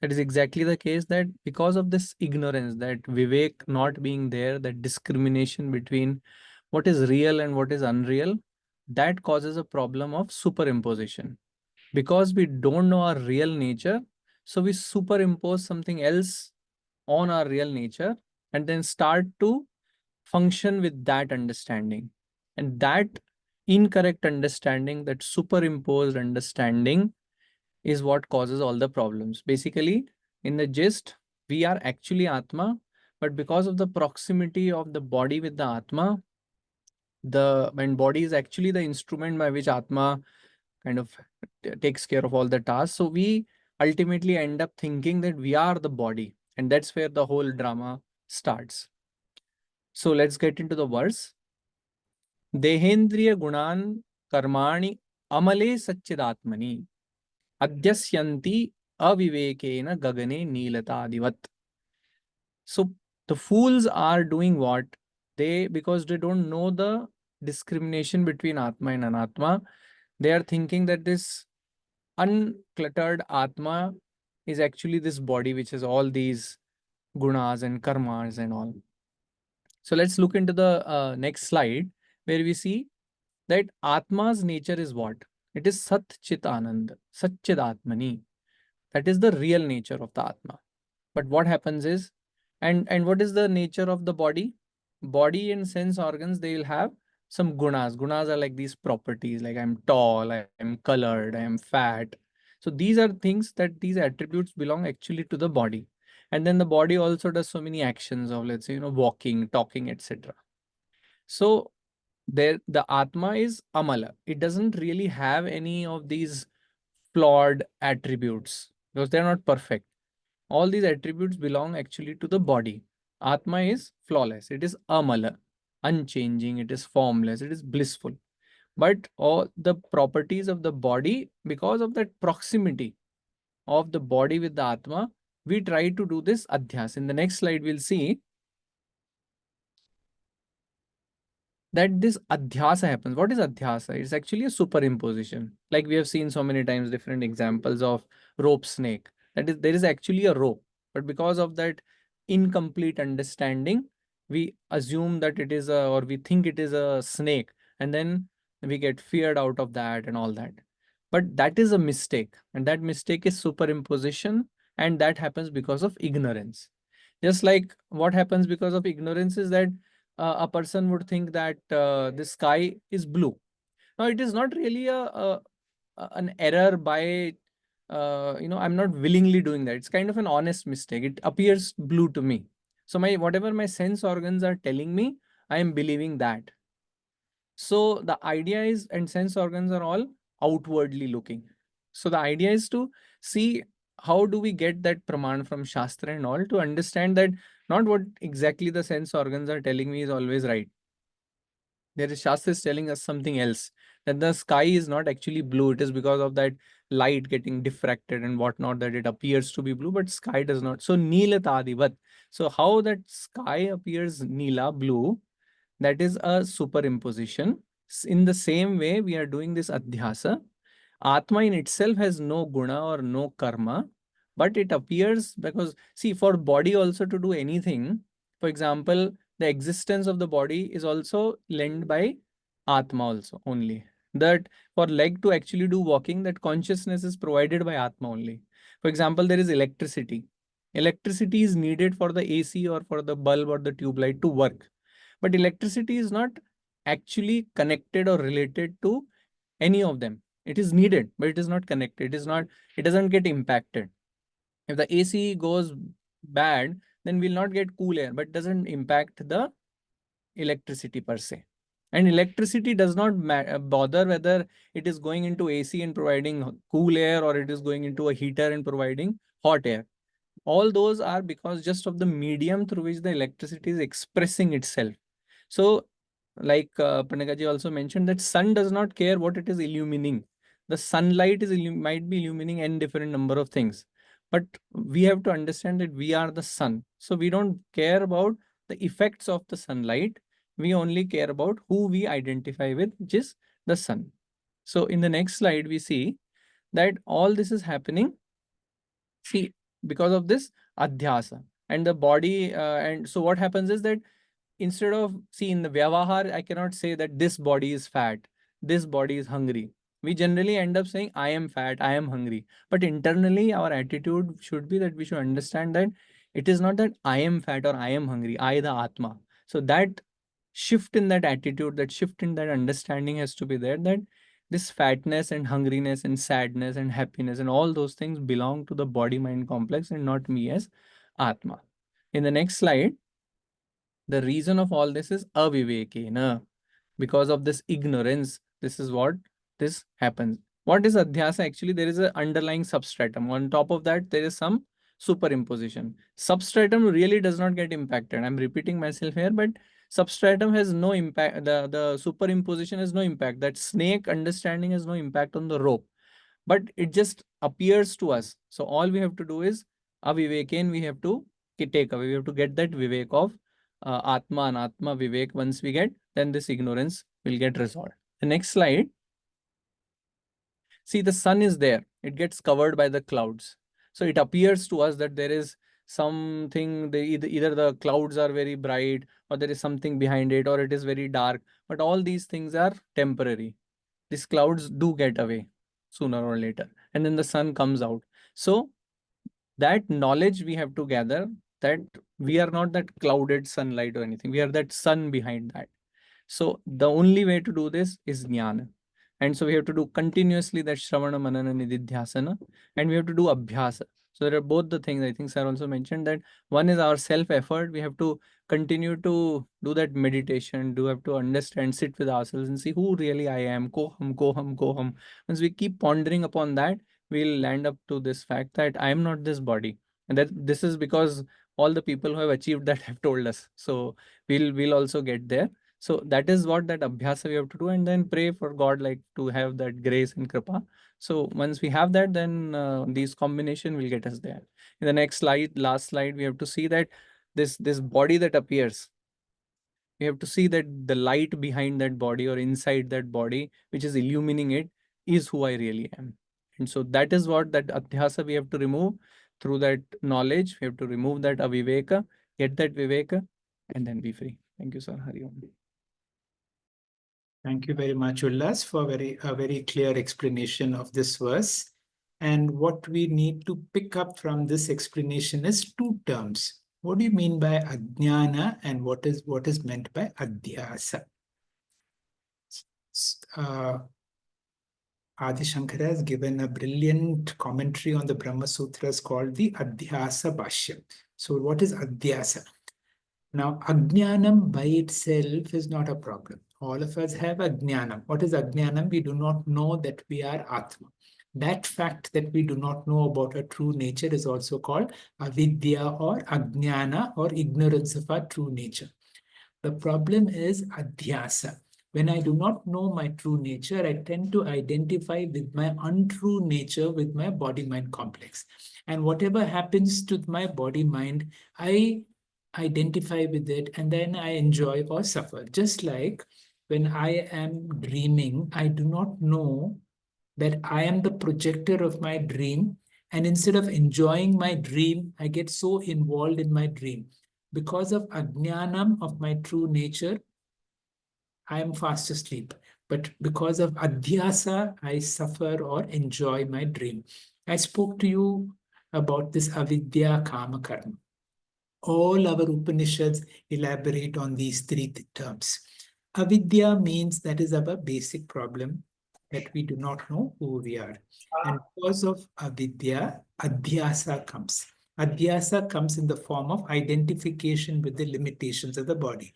That is exactly the case, that because of this ignorance, that Vivek not being there, that discrimination between what is real and what is unreal, that causes a problem of superimposition. Because we don't know our real nature, so we superimpose something else on our real nature and then start to function with that understanding. And that incorrect understanding, that superimposed understanding, is what causes all the problems. Basically, in the gist, we are actually Atma, but because of the proximity of the body with the Atma, when body is actually the instrument by which Atma kind of takes care of all the tasks. So we ultimately end up thinking that we are the body, and that's where the whole drama starts. So let's get into the verse. Dehendriya gunan karmani amale satchidatmani adhyasyanti avivekena gagane nilatadivat. So the fools are doing what? Because they don't know the discrimination between Atma and Anatma, they are thinking that this uncluttered Atma is actually this body which has all these gunas and karmas and all. So let's look into the next slide, where we see that Atma's nature is what? It is Sat Chit Anand, Satchid Atmani. That is the real nature of the Atma. But what happens is, and what is the nature of the body? Body and sense organs, they will have some gunas. Gunas are like these properties, like I'm tall, I'm colored, I'm fat. So these are things that these attributes belong actually to the body. And then the body also does so many actions of, let's say, walking, talking, etc. So the Atma is Amala. It doesn't really have any of these flawed attributes because they're not perfect. All these attributes belong actually to the body. Atma is flawless. It is Amala, unchanging. It is formless. It is blissful. But all the properties of the body, because of that proximity of the body with the Atma, we try to do this adhyas. In the next slide, we'll see that this adhyasa happens. What is adhyasa? It's actually a superimposition. Like we have seen so many times different examples of rope snake. That is, there is actually a rope. But because of that incomplete understanding, we assume that it is a, or we think it is a snake, and then we get feared out of that and all that. But that is a mistake, and that mistake is superimposition, and that happens because of ignorance. Just like what happens because of ignorance is that a person would think that the sky is blue. Now, it is not really an error by I'm not willingly doing that. It's kind of an honest mistake. It appears blue to me. So my whatever my sense organs are telling me, I am believing that. So the idea is, and sense organs are all outwardly looking. So the idea is to see how do we get that praman from Shastra and all, to understand that not what exactly the sense organs are telling me is always right. There is Shastra is telling us something else, that the sky is not actually blue. It is because of that light getting diffracted and whatnot that it appears to be blue, but sky does not. So Neela Tadivat. So how that sky appears Neela, blue, that is a superimposition. In the same way, we are doing this adhyasa. Atma in itself has no guna or no karma, but it appears because, see, for body also to do anything, for example, the existence of the body is also lent by Atma also only. That for leg to actually do walking, that consciousness is provided by Atma only. For example, there is electricity. Electricity is needed for the AC or for the bulb or the tube light to work. But electricity is not actually connected or related to any of them. It is needed, but it is not connected. It doesn't get impacted. If the AC goes bad, then we'll not get cool air, but doesn't impact the electricity per se. And electricity does not bother whether it is going into AC and providing cool air or it is going into a heater and providing hot air. All those are because just of the medium through which the electricity is expressing itself. So, like Panagaji also mentioned, that sun does not care what it is illumining. The sunlight might be illumining n different number of things, but we have to understand that we are the sun. So we don't care about the effects of the sunlight. We only care about who we identify with, which is the sun. So in the next slide, we see that all this is happening. See, because of this adhyasa and the body, and so what happens is that instead of, see, in the Vyavahar, I cannot say that this body is fat, this body is hungry. We generally end up saying, I am fat, I am hungry. But internally, our attitude should be that we should understand that it is not that I am fat or I am hungry, I, the Atma. So that shift in that attitude, that shift in that understanding has to be there, that this fatness and hungriness and sadness and happiness and all those things belong to the body mind complex and not me as Atma. In the next slide, the reason of all this is avivekena. Because of this ignorance, this is what this happens. What is adhyasa? Actually, there is an underlying substratum. On top of that, there is some superimposition. Substratum really does not get impacted. I'm repeating myself here, but substratum has no impact. The superimposition has no impact. That snake understanding has no impact on the rope, but it just appears to us. So all we have to do is aviveken, we have to take away. We have to get that vivek of Atma and Atma Vivek. Once we get, then this ignorance will get resolved. The next slide. See, the sun is there. It gets covered by the clouds. So it appears to us that there is something, either the clouds are very bright or there is something behind it or it is very dark. But all these things are temporary. These clouds do get away sooner or later. And then the sun comes out. So that knowledge we have to gather, that we are not that clouded sunlight or anything. We are that sun behind that. So the only way to do this is jnana. And so we have to do continuously that Shravana, Manana, Nididhyasana, and we have to do Abhyasa. So there are both the things. I think Sir also mentioned that one is our self-effort. We have to continue to do that meditation, do have to understand, sit with ourselves and see who really I am, koham, koham, koham. Once we keep pondering upon that, we'll land up to this fact that I am not this body. And that this is because all the people who have achieved that have told us. So we'll also get there. So that is what that abhyasa we have to do, and then pray for God like to have that grace and kripa. So once we have that, then these combination will get us there. In the next slide, last slide, we have to see that this body that appears, we have to see that the light behind that body or inside that body, which is illumining it, is who I really am. And so that is what that adhyasa we have to remove. through that knowledge, we have to remove that aviveka, get that viveka, and then be free. Thank you, sir. Hari Om. Thank you very much, Ullas, for a very clear explanation of this verse. And what we need to pick up from this explanation is two terms. What do you mean by ajnana, and what is meant by adhyasa? Adi Shankara has given a brilliant commentary on the Brahma Sutras called the Adhyasa Bhashya. So what is Adhyasa? Now, Ajnanam by itself is not a problem. All of us have Ajnanam. What is Ajnanam? We do not know that we are Atma. That fact that we do not know about our true nature is also called avidya or Ajnana, or ignorance of our true nature. The problem is adhyasa. When I do not know my true nature, I tend to identify with my untrue nature, with my body-mind complex. And whatever happens to my body-mind, I identify with it, and then I enjoy or suffer. Just like when I am dreaming, I do not know that I am the projector of my dream. And instead of enjoying my dream, I get so involved in my dream. Because of ajnanam of my true nature, I am fast asleep. But because of adhyasa, I suffer or enjoy my dream. I spoke to you about this avidya kama karma. All our Upanishads elaborate on these three terms. Avidya means that is our basic problem, that we do not know who we are. And because of avidya, adhyasa comes. Adhyasa comes in the form of identification with the limitations of the body.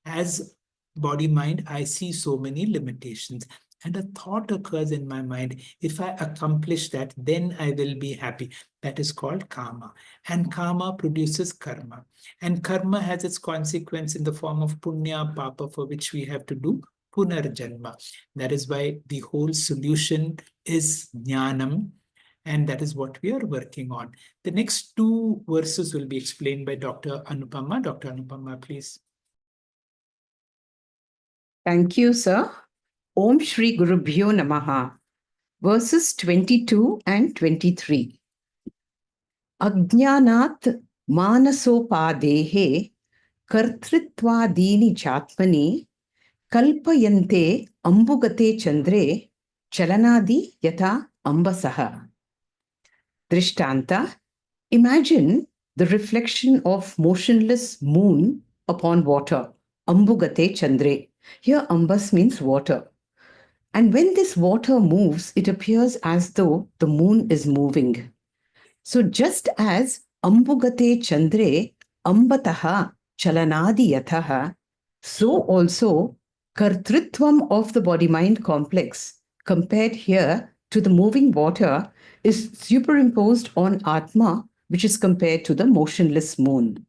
As body-mind, I see so many limitations. And a thought occurs in my mind, if I accomplish that, then I will be happy. That is called karma. And karma produces karma. And karma has its consequence in the form of punya, papa, for which we have to do punarjanma. That is why the whole solution is jnanam. And that is what we are working on. The next two verses will be explained by Dr. Anupama. Dr. Anupama, please. Thank you, sir. Om Shri Gurubhyo Namaha. Verses 22 and 23. Ajnanat manasopadehe kartritvadini chatmani kalpayante ambugate chandre chalanadi yata ambasaha. Drishtanta. Imagine the reflection of motionless moon upon water. Ambugate chandre. Here ambas means water. And when this water moves, it appears as though the moon is moving. So just as ambugate chandre ambataha chalanadi yataha, so also kartritvam of the body-mind complex, compared here to the moving water, is superimposed on Atma, which is compared to the motionless moon.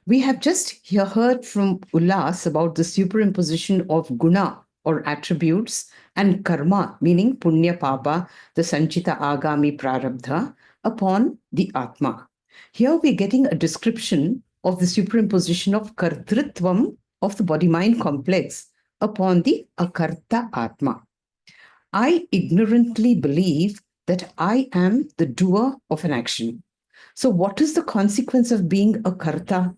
We have just heard from Ullas about the superimposition of guna or attributes and karma, meaning punya papa, the sanchita agami prarabdha, upon the Atma. Here we're getting a description of the superimposition of kartritvam of the body-mind complex upon the akarta Atma. I ignorantly believe that I am the doer of an action. So what is the consequence of being a karta?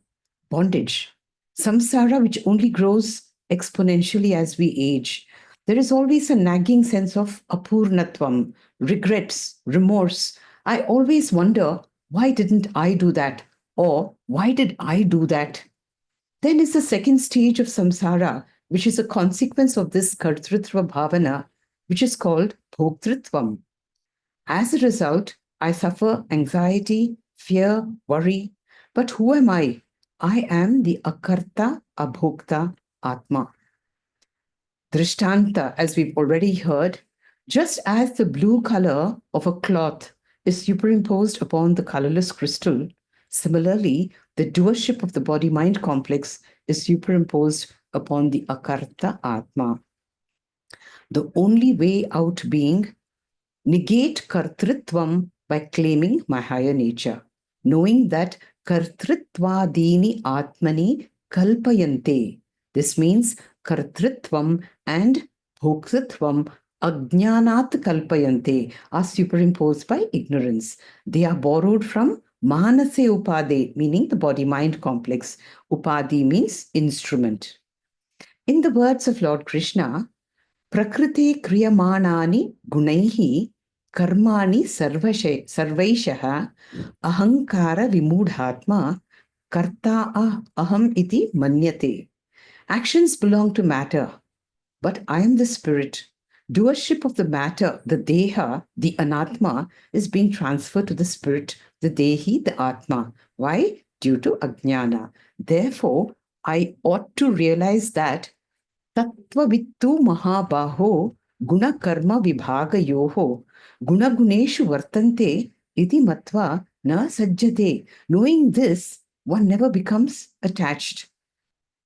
Bondage. Samsara, which only grows exponentially as we age. There is always a nagging sense of apurnatvam, regrets, remorse. I always wonder, why didn't I do that? Or why did I do that? Then is the second stage of samsara, which is a consequence of this kartritva bhavana, which is called bhoktritvam. As a result, I suffer anxiety, fear, worry. But who am I? I am the akarta abhokta Atma. Drishtanta, as we've already heard, just as the blue color of a cloth is superimposed upon the colorless crystal, similarly, the doership of the body-mind complex is superimposed upon the akarta Atma. The only way out being negate kartritvam by claiming my higher nature, knowing that kartritvadini atmani kalpayante. This means kartritvam and bhoktritvam Ajnanat kalpayante are superimposed by ignorance. They are borrowed from manase upade, meaning the body-mind complex. Upadi means instrument. In the words of Lord Krishna, Prakriti kriyamanani gunaihi karmani sarvaishaha ahankara vimudhatma karta aham iti manyate. Actions belong to matter, but I am the spirit. Doership of the matter, the deha, the anatma, is being transferred to the spirit, the dehi, the atma. Why? Due to ajnana. Therefore, I ought to realize that Tattvavittu mahabaho gunakarma vibhagayoho gunaguneshu vartante iti matva na sajjate. Knowing this, one never becomes attached.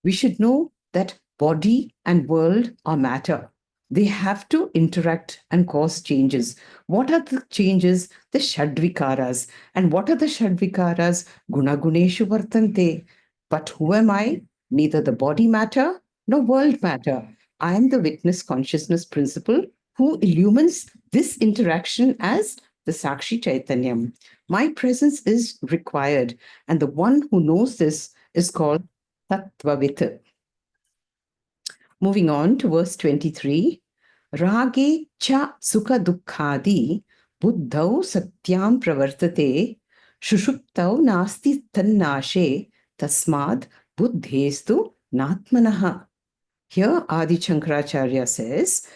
We should know that body and world are matter. They have to interact and cause changes. What are the changes? The Shadvikaras. And what are the Shadvikaras? Gunaguneshu vartante. But who am I? Neither the body matter nor world matter. I am the witness consciousness principle who illumines this interaction as the Sakshi Chaitanyam. My presence is required, and the one who knows this is called Tattvavit. Moving on to verse 23. Rage cha sukha dukkhadi buddhau satyam pravartate shushuptau nasti tannashe tasmad buddhestu natmanaha. Here Adi Shankaracharya says,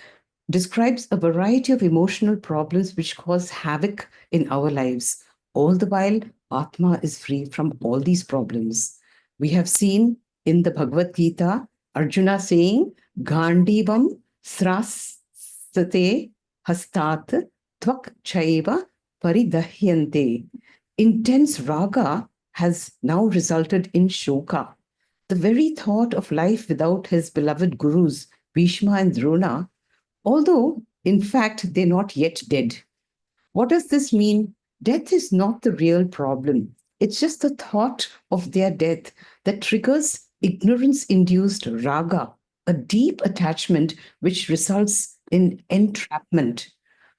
describes a variety of emotional problems which cause havoc in our lives. All the while, Atma is free from all these problems. We have seen in the Bhagavad Gita, Arjuna saying, Gandivam srastate hastat tvak chaiva paridahyante. Intense raga has now resulted in shoka. The very thought of life without his beloved gurus, Bhishma and Drona, although in fact they're not yet dead. What does this mean? Death is not the real problem. It's just the thought of their death that triggers ignorance-induced raga, a deep attachment which results in entrapment.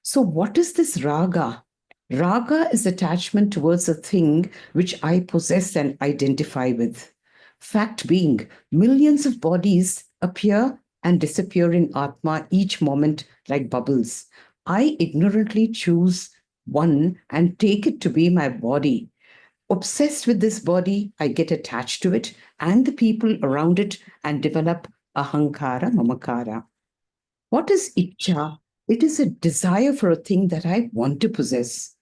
So what is this raga? Raga is attachment towards a thing which I possess and identify with. Fact being, millions of bodies appear and disappear in Atma each moment like bubbles. I ignorantly choose one and take it to be my body. Obsessed with this body, I get attached to it and the people around it and develop ahankara, mamakara. What is ichcha? It is a desire for a thing that I want to possess.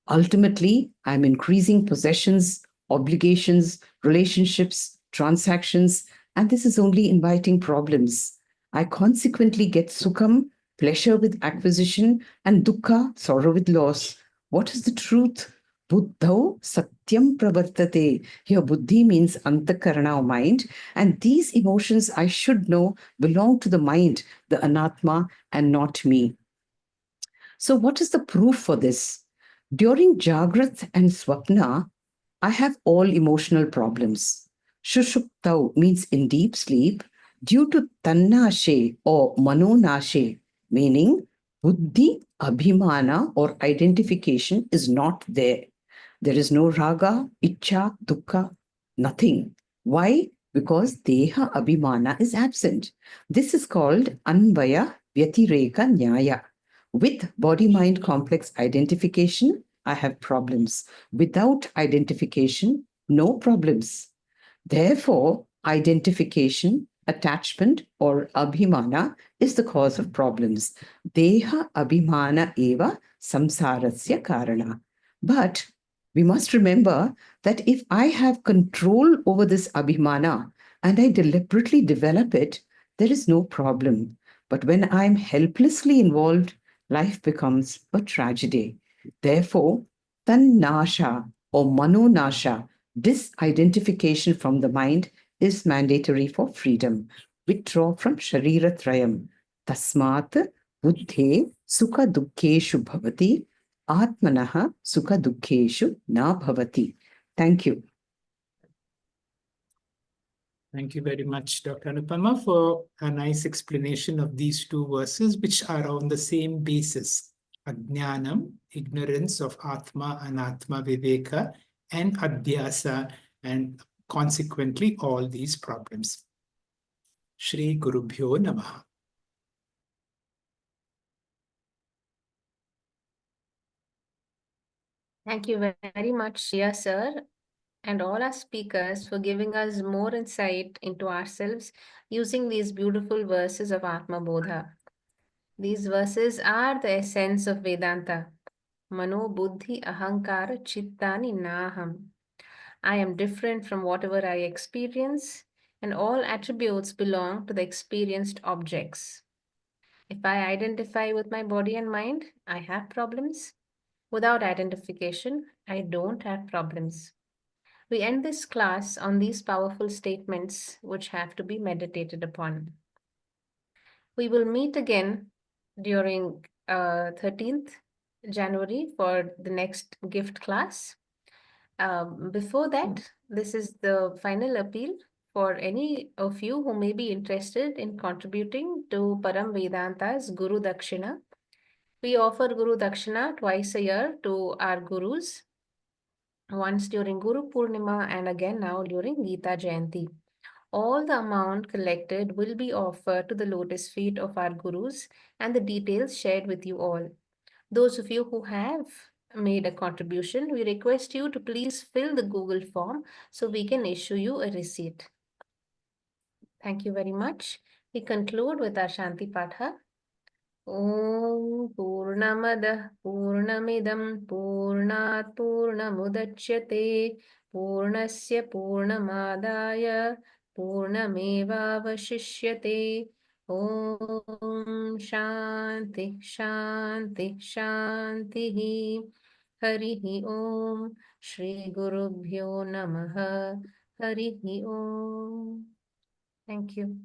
Ultimately, I'm increasing possessions, obligations, relationships, transactions, and this is only inviting problems. I consequently get sukham, pleasure with acquisition, and dukkha, sorrow with loss. What is the truth? Buddhau satyam pravartate. Here, buddhi means antakarana or mind, and these emotions I should know belong to the mind, the anatma, and not me. So, what is the proof for this? During Jagrat and Swapna, I have all emotional problems. Shushuptau means in deep sleep, due to tannashe or manonashe, meaning buddhi abhimana or identification is not there. There is no raga, ichcha, dukkha, nothing. Why? Because deha abhimana is absent. This is called anvaya vyatireka nyaya. With body-mind complex identification, I have problems. Without identification, no problems. Therefore, identification, attachment, or abhimana is the cause of problems. Deha abhimana eva samsarasya karana. But we must remember that if I have control over this abhimana and I deliberately develop it, there is no problem. But when I'm helplessly involved, life becomes a tragedy. Therefore, tannasha or manonasha, disidentification from the mind, is mandatory for freedom. Withdraw from Sharira Trayam. Tasmat buddhe sukha dukkeshu bhavati atmanaha sukha dukkeshu na bhavati. Thank you. Thank you very much, Dr. Anupama, for a nice explanation of these two verses, which are on the same basis. Ajnanam, ignorance of Atma, Anatma, Viveka, and Adhyasa, and consequently all these problems. Shri Gurubhyo Namaha. Thank you very much, dear sir, and all our speakers for giving us more insight into ourselves using these beautiful verses of Atma Bodha. These verses are the essence of Vedanta. Mano buddhi ahankara chittani naham. I am different from whatever I experience, and all attributes belong to the experienced objects. If I identify with my body and mind, I have problems. Without identification, I don't have problems. We end this class on these powerful statements which have to be meditated upon. We will meet again during 13th January for the next gift class. Before that, this is the final appeal for any of you who may be interested in contributing to Param Vedanta's Guru Dakshina. We offer Guru Dakshina twice a year to our gurus, once during Guru Purnima and again now during Gita Jayanti. All the amount collected will be offered to the lotus feet of our gurus and the details shared with you all. Those of you who have made a contribution, we request you to please fill the Google form so we can issue you a receipt. Thank you very much. We conclude with our Shanti Patha. Om Purnamadah Purnamidam Purnat Purnamudachyate Purnasya Purnamadaya Purnamevavashishyate. Om Shanti Shanti Shanti. Harihi Om. Shri Gurubhyo Namaha. Harihi Om. Thank you.